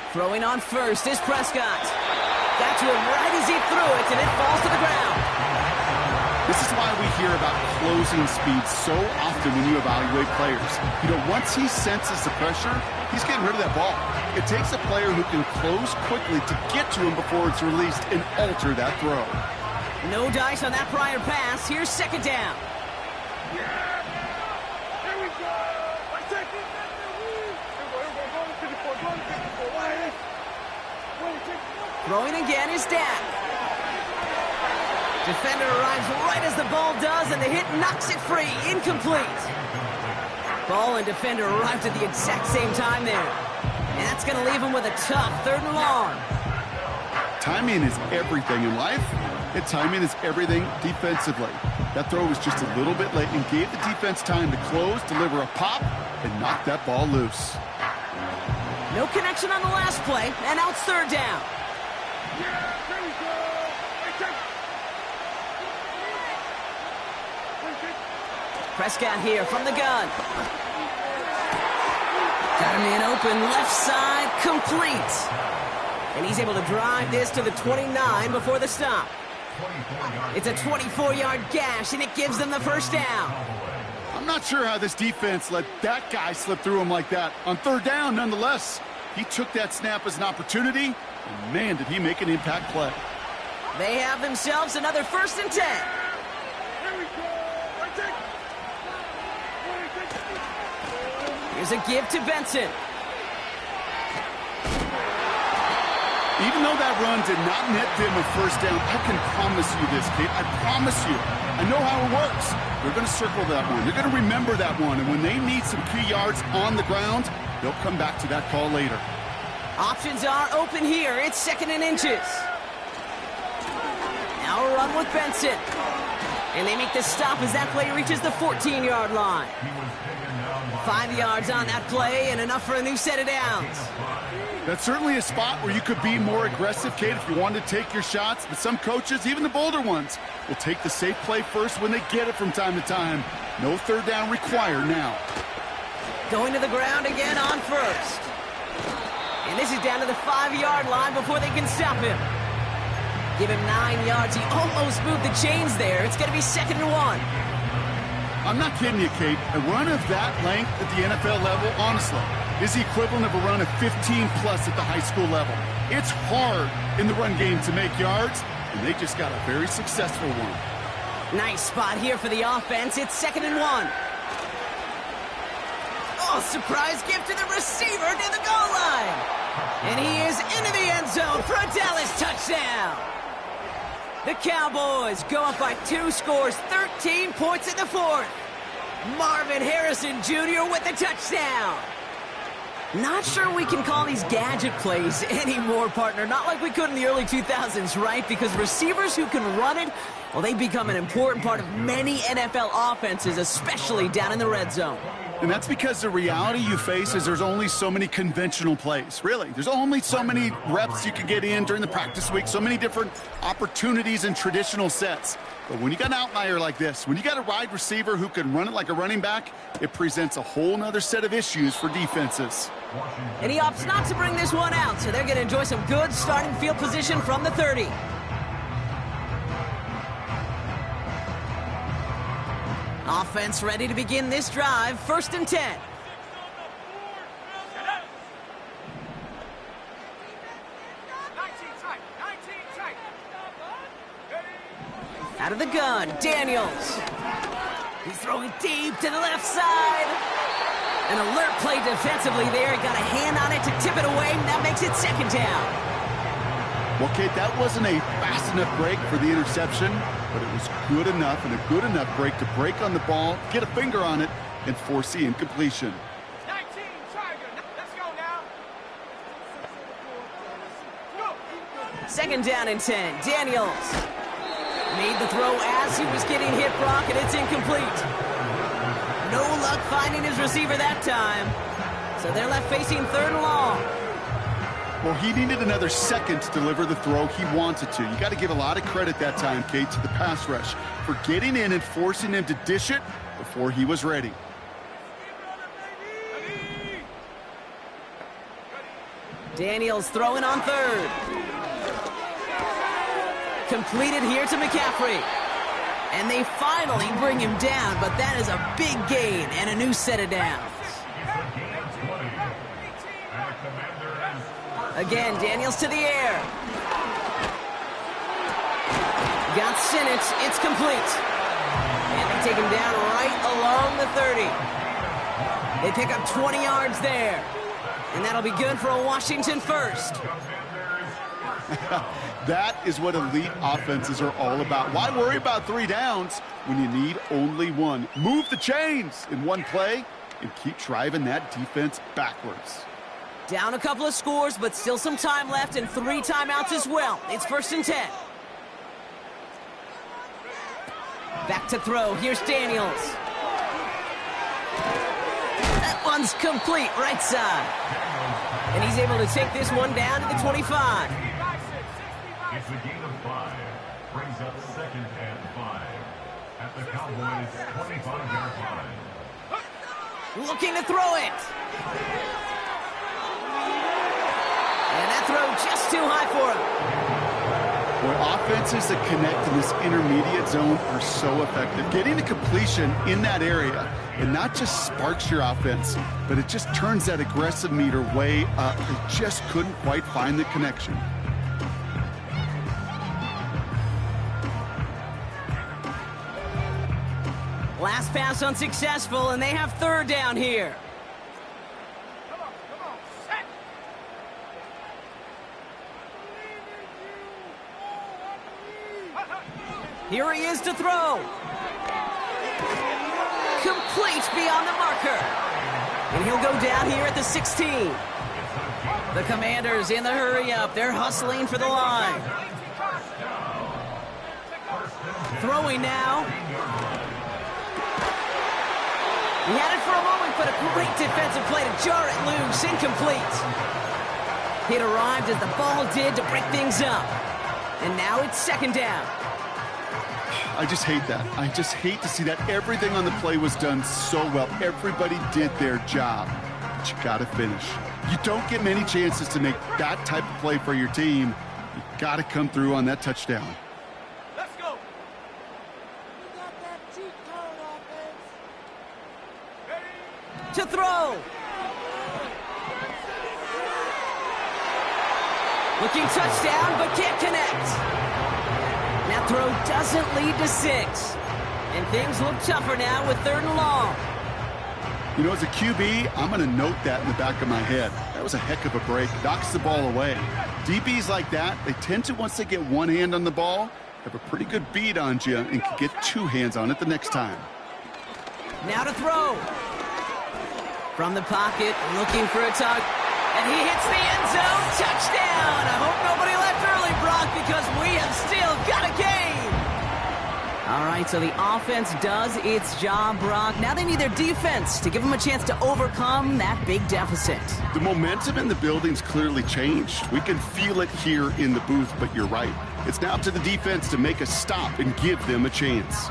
Speaker 1: Throwing on first is Prescott. Got to him right as he threw it, and it falls to the ground.
Speaker 2: This is why we hear about closing speed so often when you evaluate players. You know, once he senses the pressure, he's getting rid of that ball. It takes a player who can close quickly to get to him before it's released and alter that throw.
Speaker 1: No dice on that prior pass. Here's second down.
Speaker 4: Yeah! Here we go! I take it! Here we go, go to 54, go to 54.
Speaker 1: Throwing again is Dak. Defender arrives right as the ball does, and the hit knocks it free. Incomplete. Ball and defender arrived at the exact same time there. And that's going to leave him with a tough 3rd and long.
Speaker 2: Timing is everything in life, and timing is everything defensively. That throw was just a little bit late and gave the defense time to close, deliver a pop, and knock that ball loose.
Speaker 1: No connection on the last play, and now it's 3rd down.
Speaker 4: Yeah, here we go! I take it!
Speaker 1: Prescott here from the gun. Got a man open, left side, complete. And he's able to drive this to the 29 before the stop. It's a 24-yard gash, and it gives them the first down.
Speaker 2: I'm not sure how this defense let that guy slip through him like that. On 3rd down, nonetheless, he took that snap as an opportunity, and man, did he make an impact play.
Speaker 1: They have themselves another 1st and 10.
Speaker 4: Here we go! I take it!
Speaker 1: Here's a give to Benson.
Speaker 2: Even though that run did not net them a first down, I can promise you this, Kate. I promise you. I know how it works. They're going to circle that one. They're going to remember that one. And when they need some key yards on the ground, they'll come back to that call later.
Speaker 1: Options are open here. It's 2nd and inches. Now a run with Benson. And they make the stop as that play reaches the 14-yard line. 5 yards on that play and enough for a new set of downs.
Speaker 2: That's certainly a spot where you could be more aggressive, Kate, if you wanted to take your shots. But some coaches, even the bolder ones, will take the safe play first when they get it from time to time. No 3rd down required now.
Speaker 1: Going to the ground again on first. And this is down to the 5-yard line before they can stop him. Give him 9 yards. He almost moved the chains there. It's going to be 2nd and 1.
Speaker 2: I'm not kidding you, Kate. A run of that length at the NFL level, honestly, is the equivalent of a run of 15-plus at the high school level. It's hard in the run game to make yards, and they just got a very successful one.
Speaker 1: Nice spot here for the offense. It's 2nd and 1. Oh, surprise gift to the receiver near the goal line. And he is into the end zone for a Dallas touchdown. The Cowboys go up by 2 scores, 13 points in the 4th. Marvin Harrison Jr. with the touchdown. Not sure we can call these gadget plays anymore, partner. Not like we could in the early 2000s, right? Because receivers who can run it, well, they become an important part of many NFL offenses, especially down in the red zone.
Speaker 2: And that's because the reality you face is there's only so many conventional plays, really. There's only so many reps you can get in during the practice week, so many different opportunities and traditional sets. But when you got an outlier like this, when you got a wide receiver who can run it like a running back, it presents a whole nother set of issues for defenses.
Speaker 1: And he opts not to bring this one out, so they're going to enjoy some good starting field position from the 30. Offense ready to begin this drive. 1st and 10. Out of the gun, Daniels. He's throwing deep to the left side. An alert play defensively there. He got a hand on it to tip it away, and that makes it 2nd down.
Speaker 2: Well, Kate, that wasn't a fast enough break for the interception, but it was good enough and a good enough break to break on the ball, get a finger on it, and force the incompletion.
Speaker 4: 19, Tiger. Let's go now. Go.
Speaker 1: 2nd down and 10. Daniels made the throw as he was getting hit, Brock, and it's incomplete. No luck finding his receiver that time. So they're left facing 3rd and long.
Speaker 2: Well, he needed another second to deliver the throw he wanted to. You got to give a lot of credit that time, Kate, to the pass rush for getting in and forcing him to dish it before he was ready.
Speaker 1: Daniels throwing on 3rd. Completed here to McCaffrey. And they finally bring him down, but that is a big gain and a new set of downs. Again, Daniels to the air. Got Sinnott. It's complete. And they take him down right along the 30. They pick up 20 yards there. And that'll be good for a Washington 1st.
Speaker 2: That is what elite offenses are all about. Why worry about 3 downs when you need only 1? Move the chains in one play and keep driving that defense backwards.
Speaker 1: Down a couple of scores, but still some time left and 3 timeouts as well. It's 1st and 10. Back to throw. Here's Daniels. That one's complete, right side. And he's able to take this one down to the 25.
Speaker 3: It's a gain of 5. Brings up 2nd and 5. At the Cowboys' 25-yard line.
Speaker 1: Looking to throw it. And that throw just too high for him.
Speaker 2: Boy, offenses that connect in this intermediate zone are so effective. Getting a completion in that area, and not just sparks your offense, but it just turns that aggressive meter way up. They just couldn't quite find the connection.
Speaker 1: Last pass unsuccessful, and they have 3rd down here.
Speaker 4: Come on, set.
Speaker 1: Here he is to throw. Complete beyond the marker. And he'll go down here at the 16. The Commanders in the hurry up. They're hustling for the line. Throwing now. He had it for a moment, but a great defensive play to jar it loose. Incomplete. It arrived as the ball did to break things up. And now it's 2nd down.
Speaker 2: I just hate that. I just hate to see that. Everything on the play was done so well. Everybody did their job. But you got to finish. You don't get many chances to make that type of play for your team. You got to come through on that touchdown.
Speaker 4: Let's go.
Speaker 1: To throw. Looking touchdown, but can't connect. That throw doesn't lead to 6. And things look tougher now with 3rd and long.
Speaker 2: You know, as a QB, I'm going to note that in the back of my head. That was a heck of a break. Knocks the ball away. DBs like that, they tend to, once they get one hand on the ball, have a pretty good beat on you and can get 2 hands on it the next time.
Speaker 1: Now to throw. From the pocket, looking for a target. And he hits the end zone. Touchdown! I hope nobody left early, Brock, because we have still got a game. All right, so the offense does its job, Brock. Now they need their defense to give them a chance to overcome that big deficit.
Speaker 2: The momentum in the building's clearly changed. We can feel it here in the booth, but you're right. It's now up to the defense to make a stop and give them a chance.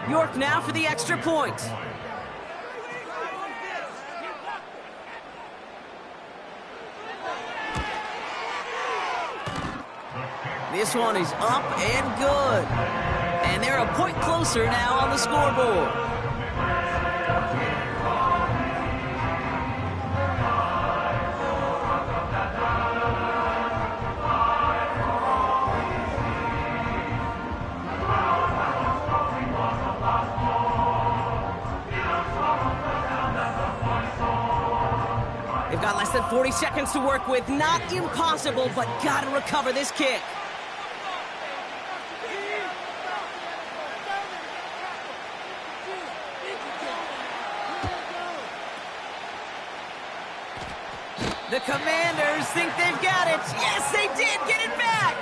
Speaker 1: York now for the extra point. This one is up and good. And they're a point closer now on the scoreboard. They've got less than 40 seconds to work with. Not impossible, but got to recover this kick. The Commanders think they've got it. Yes, they did. Get it back.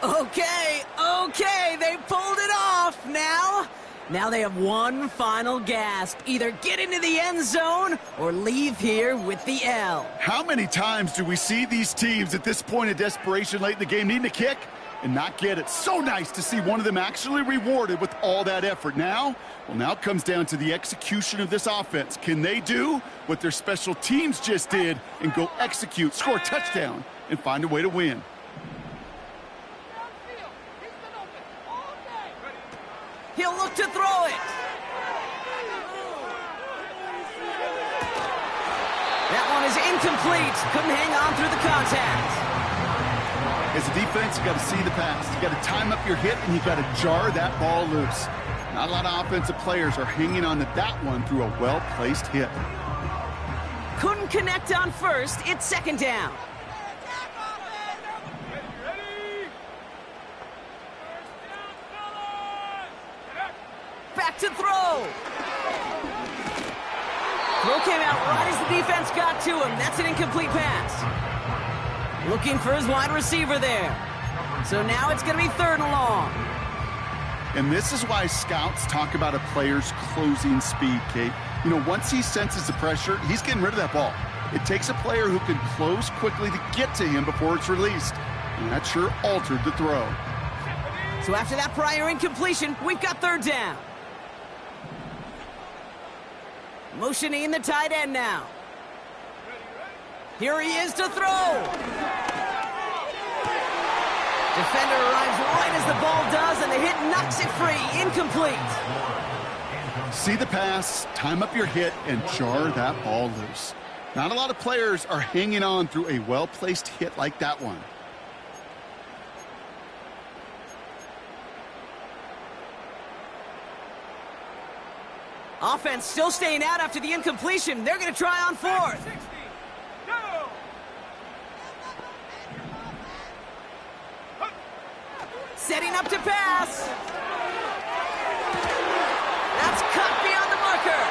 Speaker 1: Okay, they pulled it off. Now they have one final gasp. Either get into the end zone or leave here with the L.
Speaker 2: How many times do we see these teams at this point of desperation late in the game needing a kick and not get it? So nice to see one of them actually rewarded with all that effort. Now it comes down to the execution of this offense. Can they do what their special teams just did and go execute, score a touchdown, and find a way to win?
Speaker 1: He'll look to throw it. That one is incomplete. Couldn't hang on through the contact.
Speaker 2: As a defense, you got to see the pass. You got to time up your hit, and you got to jar that ball loose. Not a lot of offensive players are hanging on to that one through a well-placed hit.
Speaker 1: Couldn't connect on first. It's second down. Back to throw. Throw came out right as the defense got to him. That's an incomplete pass. Looking for his wide receiver there. So now it's going to be third and long.
Speaker 2: And this is why scouts talk about a player's closing speed, Kate. You know, once he senses the pressure, he's getting rid of that ball. It takes a player who can close quickly to get to him before it's released. And that sure altered the throw.
Speaker 1: So after that prior incompletion, we've got third down. Motioning the tight end now. Here he is to throw. Defender arrives right as the ball does, and the hit knocks it free. Incomplete.
Speaker 2: See the pass, time up your hit, and jar that ball loose. Not a lot of players are hanging on through a well-placed hit like that one.
Speaker 1: Offense still staying out after the incompletion. They're going to try on fourth. Setting up to pass. That's cut beyond the marker.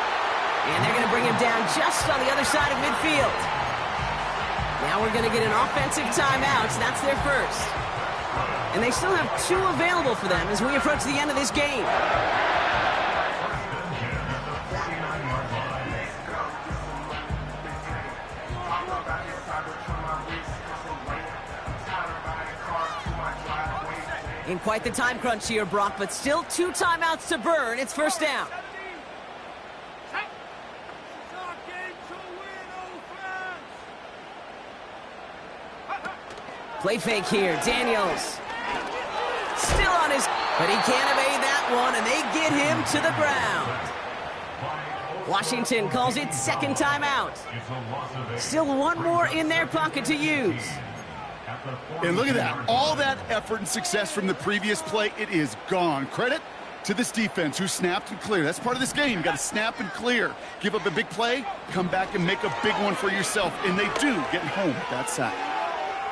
Speaker 1: And they're going to bring him down just on the other side of midfield. Now we're going to get an offensive timeout. That's their first. And they still have two available for them as we approach the end of this game. In quite the time crunch here, Brock, but still two timeouts to burn. It's first down. Play fake here. Daniels. Still on his... But he can't evade that one, and they get him to the ground. Washington calls it second timeout. Still one more in their pocket to use.
Speaker 2: And look at that. All that effort and success from the previous play, it is gone. Credit to this defense who snapped and cleared. That's part of this game. You got to snap and clear. Give up a big play, come back and make a big one for yourself. And they do get home with that sack.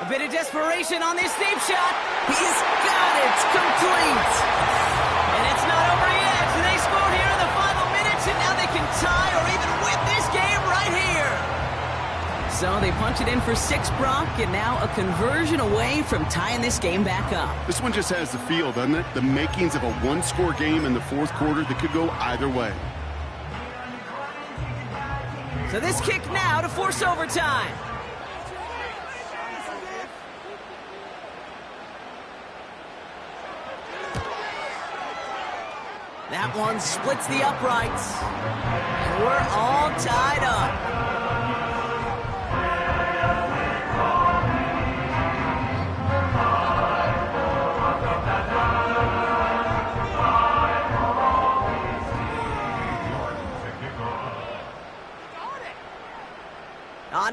Speaker 1: A bit of desperation on this deep shot. He's got it. Complete. And it's not over So they punch it in for 6, Brock, and now a conversion away from tying this game back up.
Speaker 2: This one just has the feel, doesn't it? The makings of a one-score game in the fourth quarter that could go either way.
Speaker 1: So this kick now to force overtime. That one splits the uprights. And we're all tied up.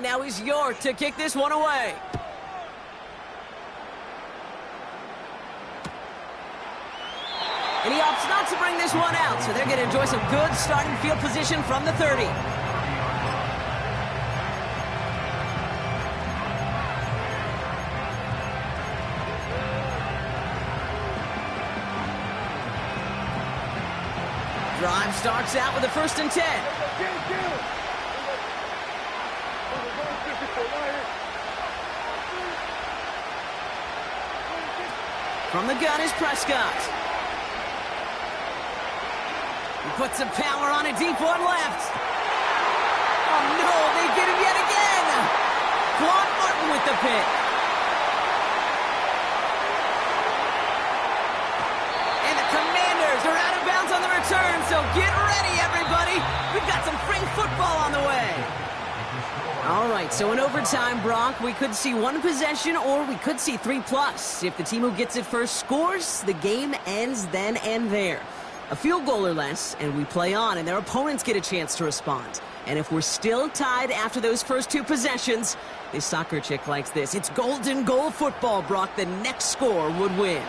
Speaker 1: Now is York to kick this one away. And he opts not to bring this one out, so they're going to enjoy some good starting field position from the 30. Drive starts out with a 1st and 10. From the gun is Prescott. He puts some power on a deep one left. Oh no, they get him yet again. Quan Martin with the pick. And the Commanders are out of bounds on the return, so get ready, everybody. We've got some free football on the way. All right, so in overtime, Brock, we could see 1 possession or we could see 3+. If the team who gets it first scores, the game ends then and there. A field goal or less, and we play on, and their opponents get a chance to respond. And if we're still tied after those first 2 possessions, this soccer chick likes this. It's golden goal football, Brock. The next score would win.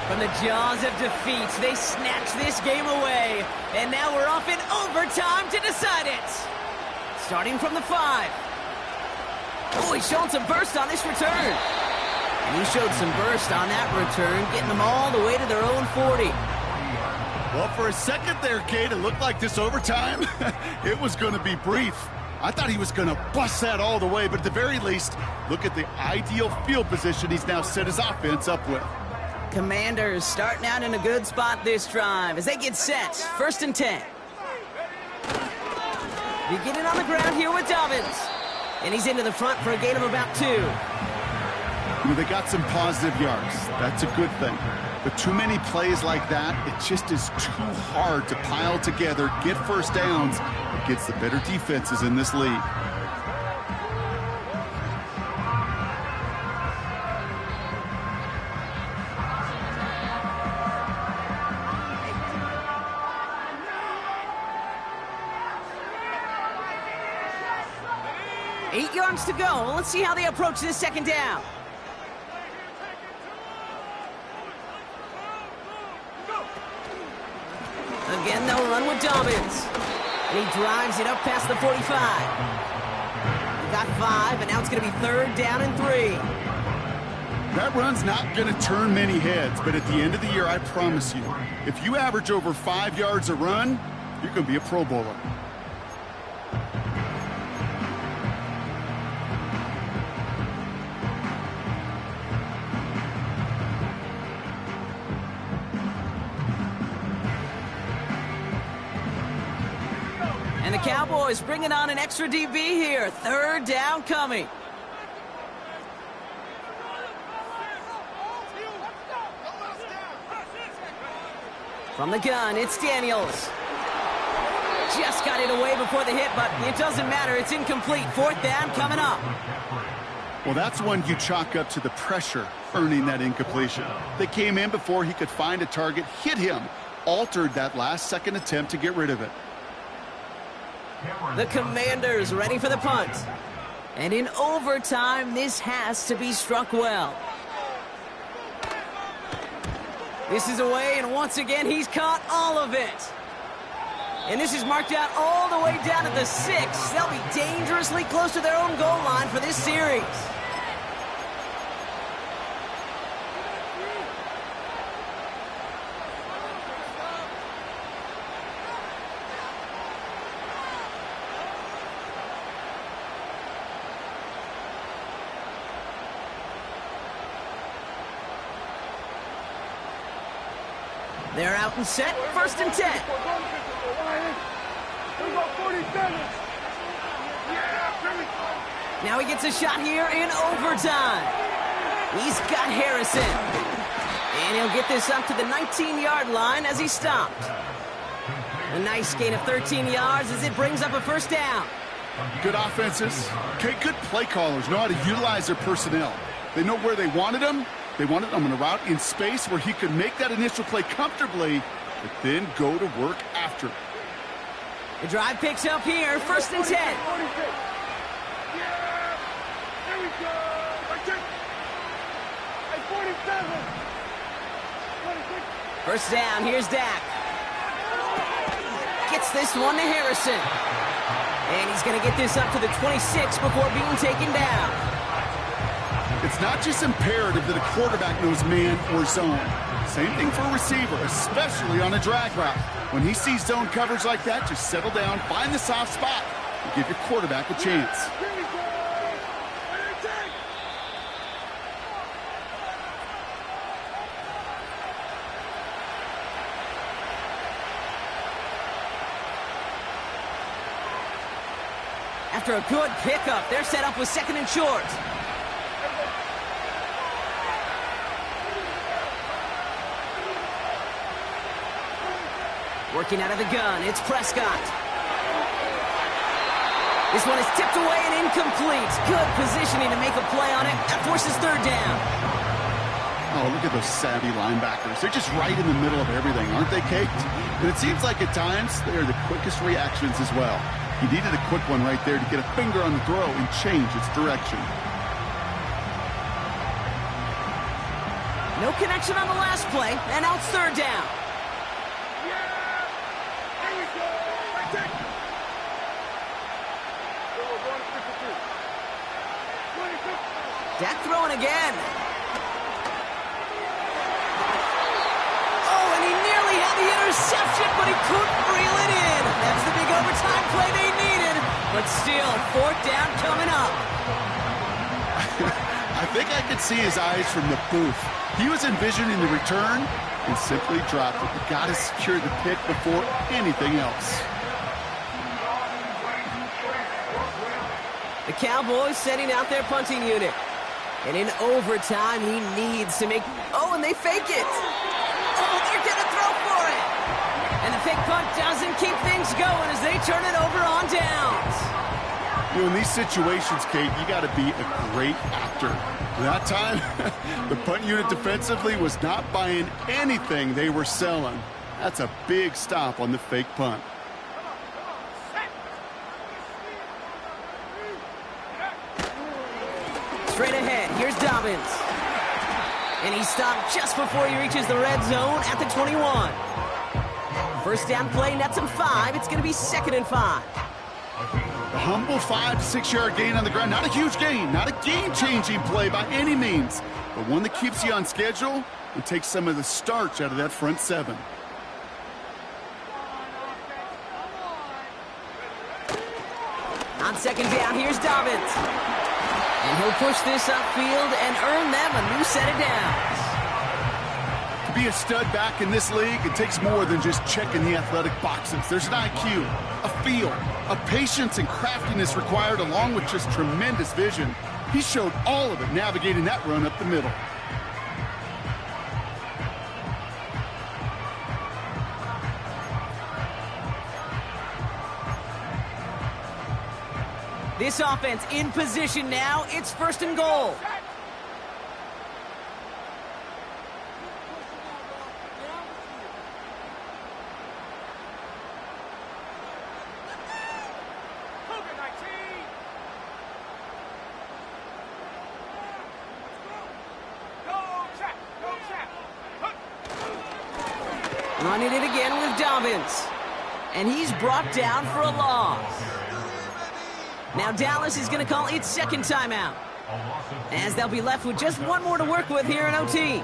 Speaker 1: From the jaws of defeat, they snatch this game away. And now we're off in overtime to decide it. Starting from the 5. Oh, he's showing some burst on this return. And he showed some burst on that return, getting them all the way to their own 40.
Speaker 2: Well, for a second there, Kate, it looked like this overtime, it was going to be brief. I thought he was going to bust that all the way, but at the very least, look at the ideal field position he's now set his offense up with.
Speaker 1: Commanders starting out in a good spot this drive as they get set. 1st and 10. Beginning on the ground here with Dobbins. And he's into the front for a gain of about 2.
Speaker 2: You know, they got some positive yards. That's a good thing. But too many plays like that, it just is too hard to pile together, get first downs against the better defenses in this league.
Speaker 1: Eight yards to go. Let's see how they approach this 2nd down. Again, they'll run with Dobbins. And he drives it up past the 45. He got 5, and now it's going to be 3rd down and 3.
Speaker 2: That run's not going to turn many heads, but at the end of the year, I promise you, if you average over 5 yards a run, you're going to be a Pro Bowler.
Speaker 1: And the Cowboys bringing on an extra DB here. 3rd down coming. From the gun, it's Daniels. Just got it away before the hit, but it doesn't matter. It's incomplete. 4th down coming up.
Speaker 2: Well, that's one you chalk up to the pressure earning that incompletion. They came in before he could find a target, hit him, altered that last-second attempt to get rid of it.
Speaker 1: The Commanders ready for the punt. And in overtime, this has to be struck well. This is away, and once again, he's caught all of it. And this is marked out all the way down at the 6. They'll be dangerously close to their own goal line for this series. They're out and set. First and 10.
Speaker 4: Here we go, 47. Yeah, here we go.
Speaker 1: Now he gets a shot here in overtime. He's got Harrison. And he'll get this up to the 19-yard line as he stopped. A nice gain of 13 yards as it brings up a first down.
Speaker 2: Good offenses. Okay, good play callers know how to utilize their personnel. They know where they wanted them. They wanted them on a route in space where he could make that initial play comfortably, but then go to work after.
Speaker 1: The drive picks up here. First and 10.
Speaker 4: Yeah, here we go. Hey, 47. 26.
Speaker 1: First down. Here's Dak. Gets this one to Harrison. And he's going to get this up to the 26 before being taken down.
Speaker 2: It's not just imperative that a quarterback knows man or zone. Same thing for a receiver, especially on a drag route. When he sees zone coverage like that, just settle down, find the soft spot, and give your quarterback a chance.
Speaker 4: Here we go.
Speaker 1: After a good pickup, they're set up with second and short. Working out of the gun, it's Prescott. This one is tipped away and incomplete. Good positioning to make a play on it. That forces third down.
Speaker 2: Oh, look at those savvy linebackers. They're just right in the middle of everything, aren't they, Kate? And it seems like at times they are the quickest reactions as well. He needed a quick one right there to get a finger on the throw and change its direction.
Speaker 1: No connection on the last play, and now it's third down. Dak throwing again. Oh, and he nearly had the interception, but he couldn't reel it in. That's the big overtime play they needed. But still, fourth down coming up.
Speaker 2: I think I could see his eyes from the booth. He was envisioning the return and simply dropped it. You got to secure the pick before anything else.
Speaker 1: The Cowboys setting out their punting unit. And in overtime, he needs to make... Oh, and they fake it. Oh, they're going to throw for it. And the fake punt doesn't keep things going as they turn it over on downs.
Speaker 2: You know, in these situations, Kate, you got to be a great actor. That time, the punt unit defensively was not buying anything they were selling. That's a big stop on the fake punt.
Speaker 1: Straight ahead, here's Dobbins. And he stopped just before he reaches the red zone at the 21. First down play, nets him 5. It's going to be second and 5.
Speaker 2: A humble 5 to 6 yard gain on the ground. Not a huge gain, not a game-changing play by any means, but one that keeps you on schedule and takes some of the starch out of that front 7.
Speaker 1: On second down, here's Dobbins. And he'll push this upfield and earn them a new set of downs.
Speaker 2: To be a stud back in this league, it takes more than just checking the athletic boxes. There's an IQ, a feel, a patience and craftiness required along with just tremendous vision. He showed all of it navigating that run up the middle.
Speaker 1: This offense in position now. It's first and goal. Running it again with Dobbins. And he's brought down for a loss. Now Dallas is going to call its second timeout, as they'll be left with just one more to work with here in OT.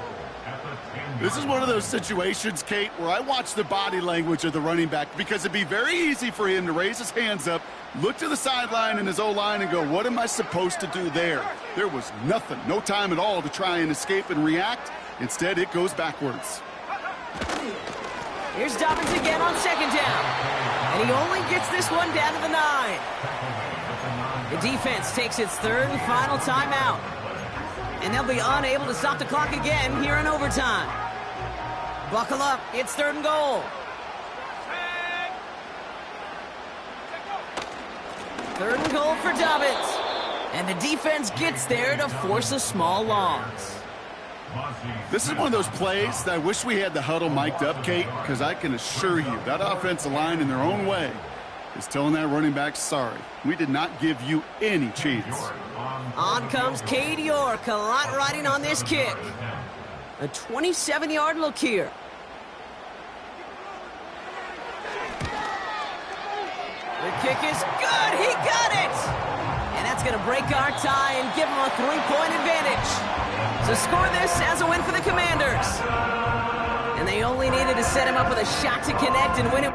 Speaker 2: This is one of those situations, Kate, where I watch the body language of the running back because it'd be very easy for him to raise his hands up, look to the sideline in his O-line and go, what am I supposed to do there? There was nothing, no time at all to try and escape and react. Instead, it goes backwards.
Speaker 1: Here's Dobbins again on second down. And he only gets this one down to the 9. The defense takes its third and final timeout. And they'll be unable to stop the clock again here in overtime. Buckle up, it's third and goal. Third and goal for Dobbins. And the defense gets there to force a small loss.
Speaker 2: This is one of those plays that I wish we had the huddle mic'd up, Kate, because I can assure you that offensive line in their own way is telling that running back, sorry, we did not give you any chance.
Speaker 1: On comes Cade York, a lot riding on this kick. A 27-yard look here. The kick is good. He got it. And that's going to break our tie and give them a 3-point advantage. So score this as a win for the Commanders. And they only needed to set him up with a shot to connect and win it.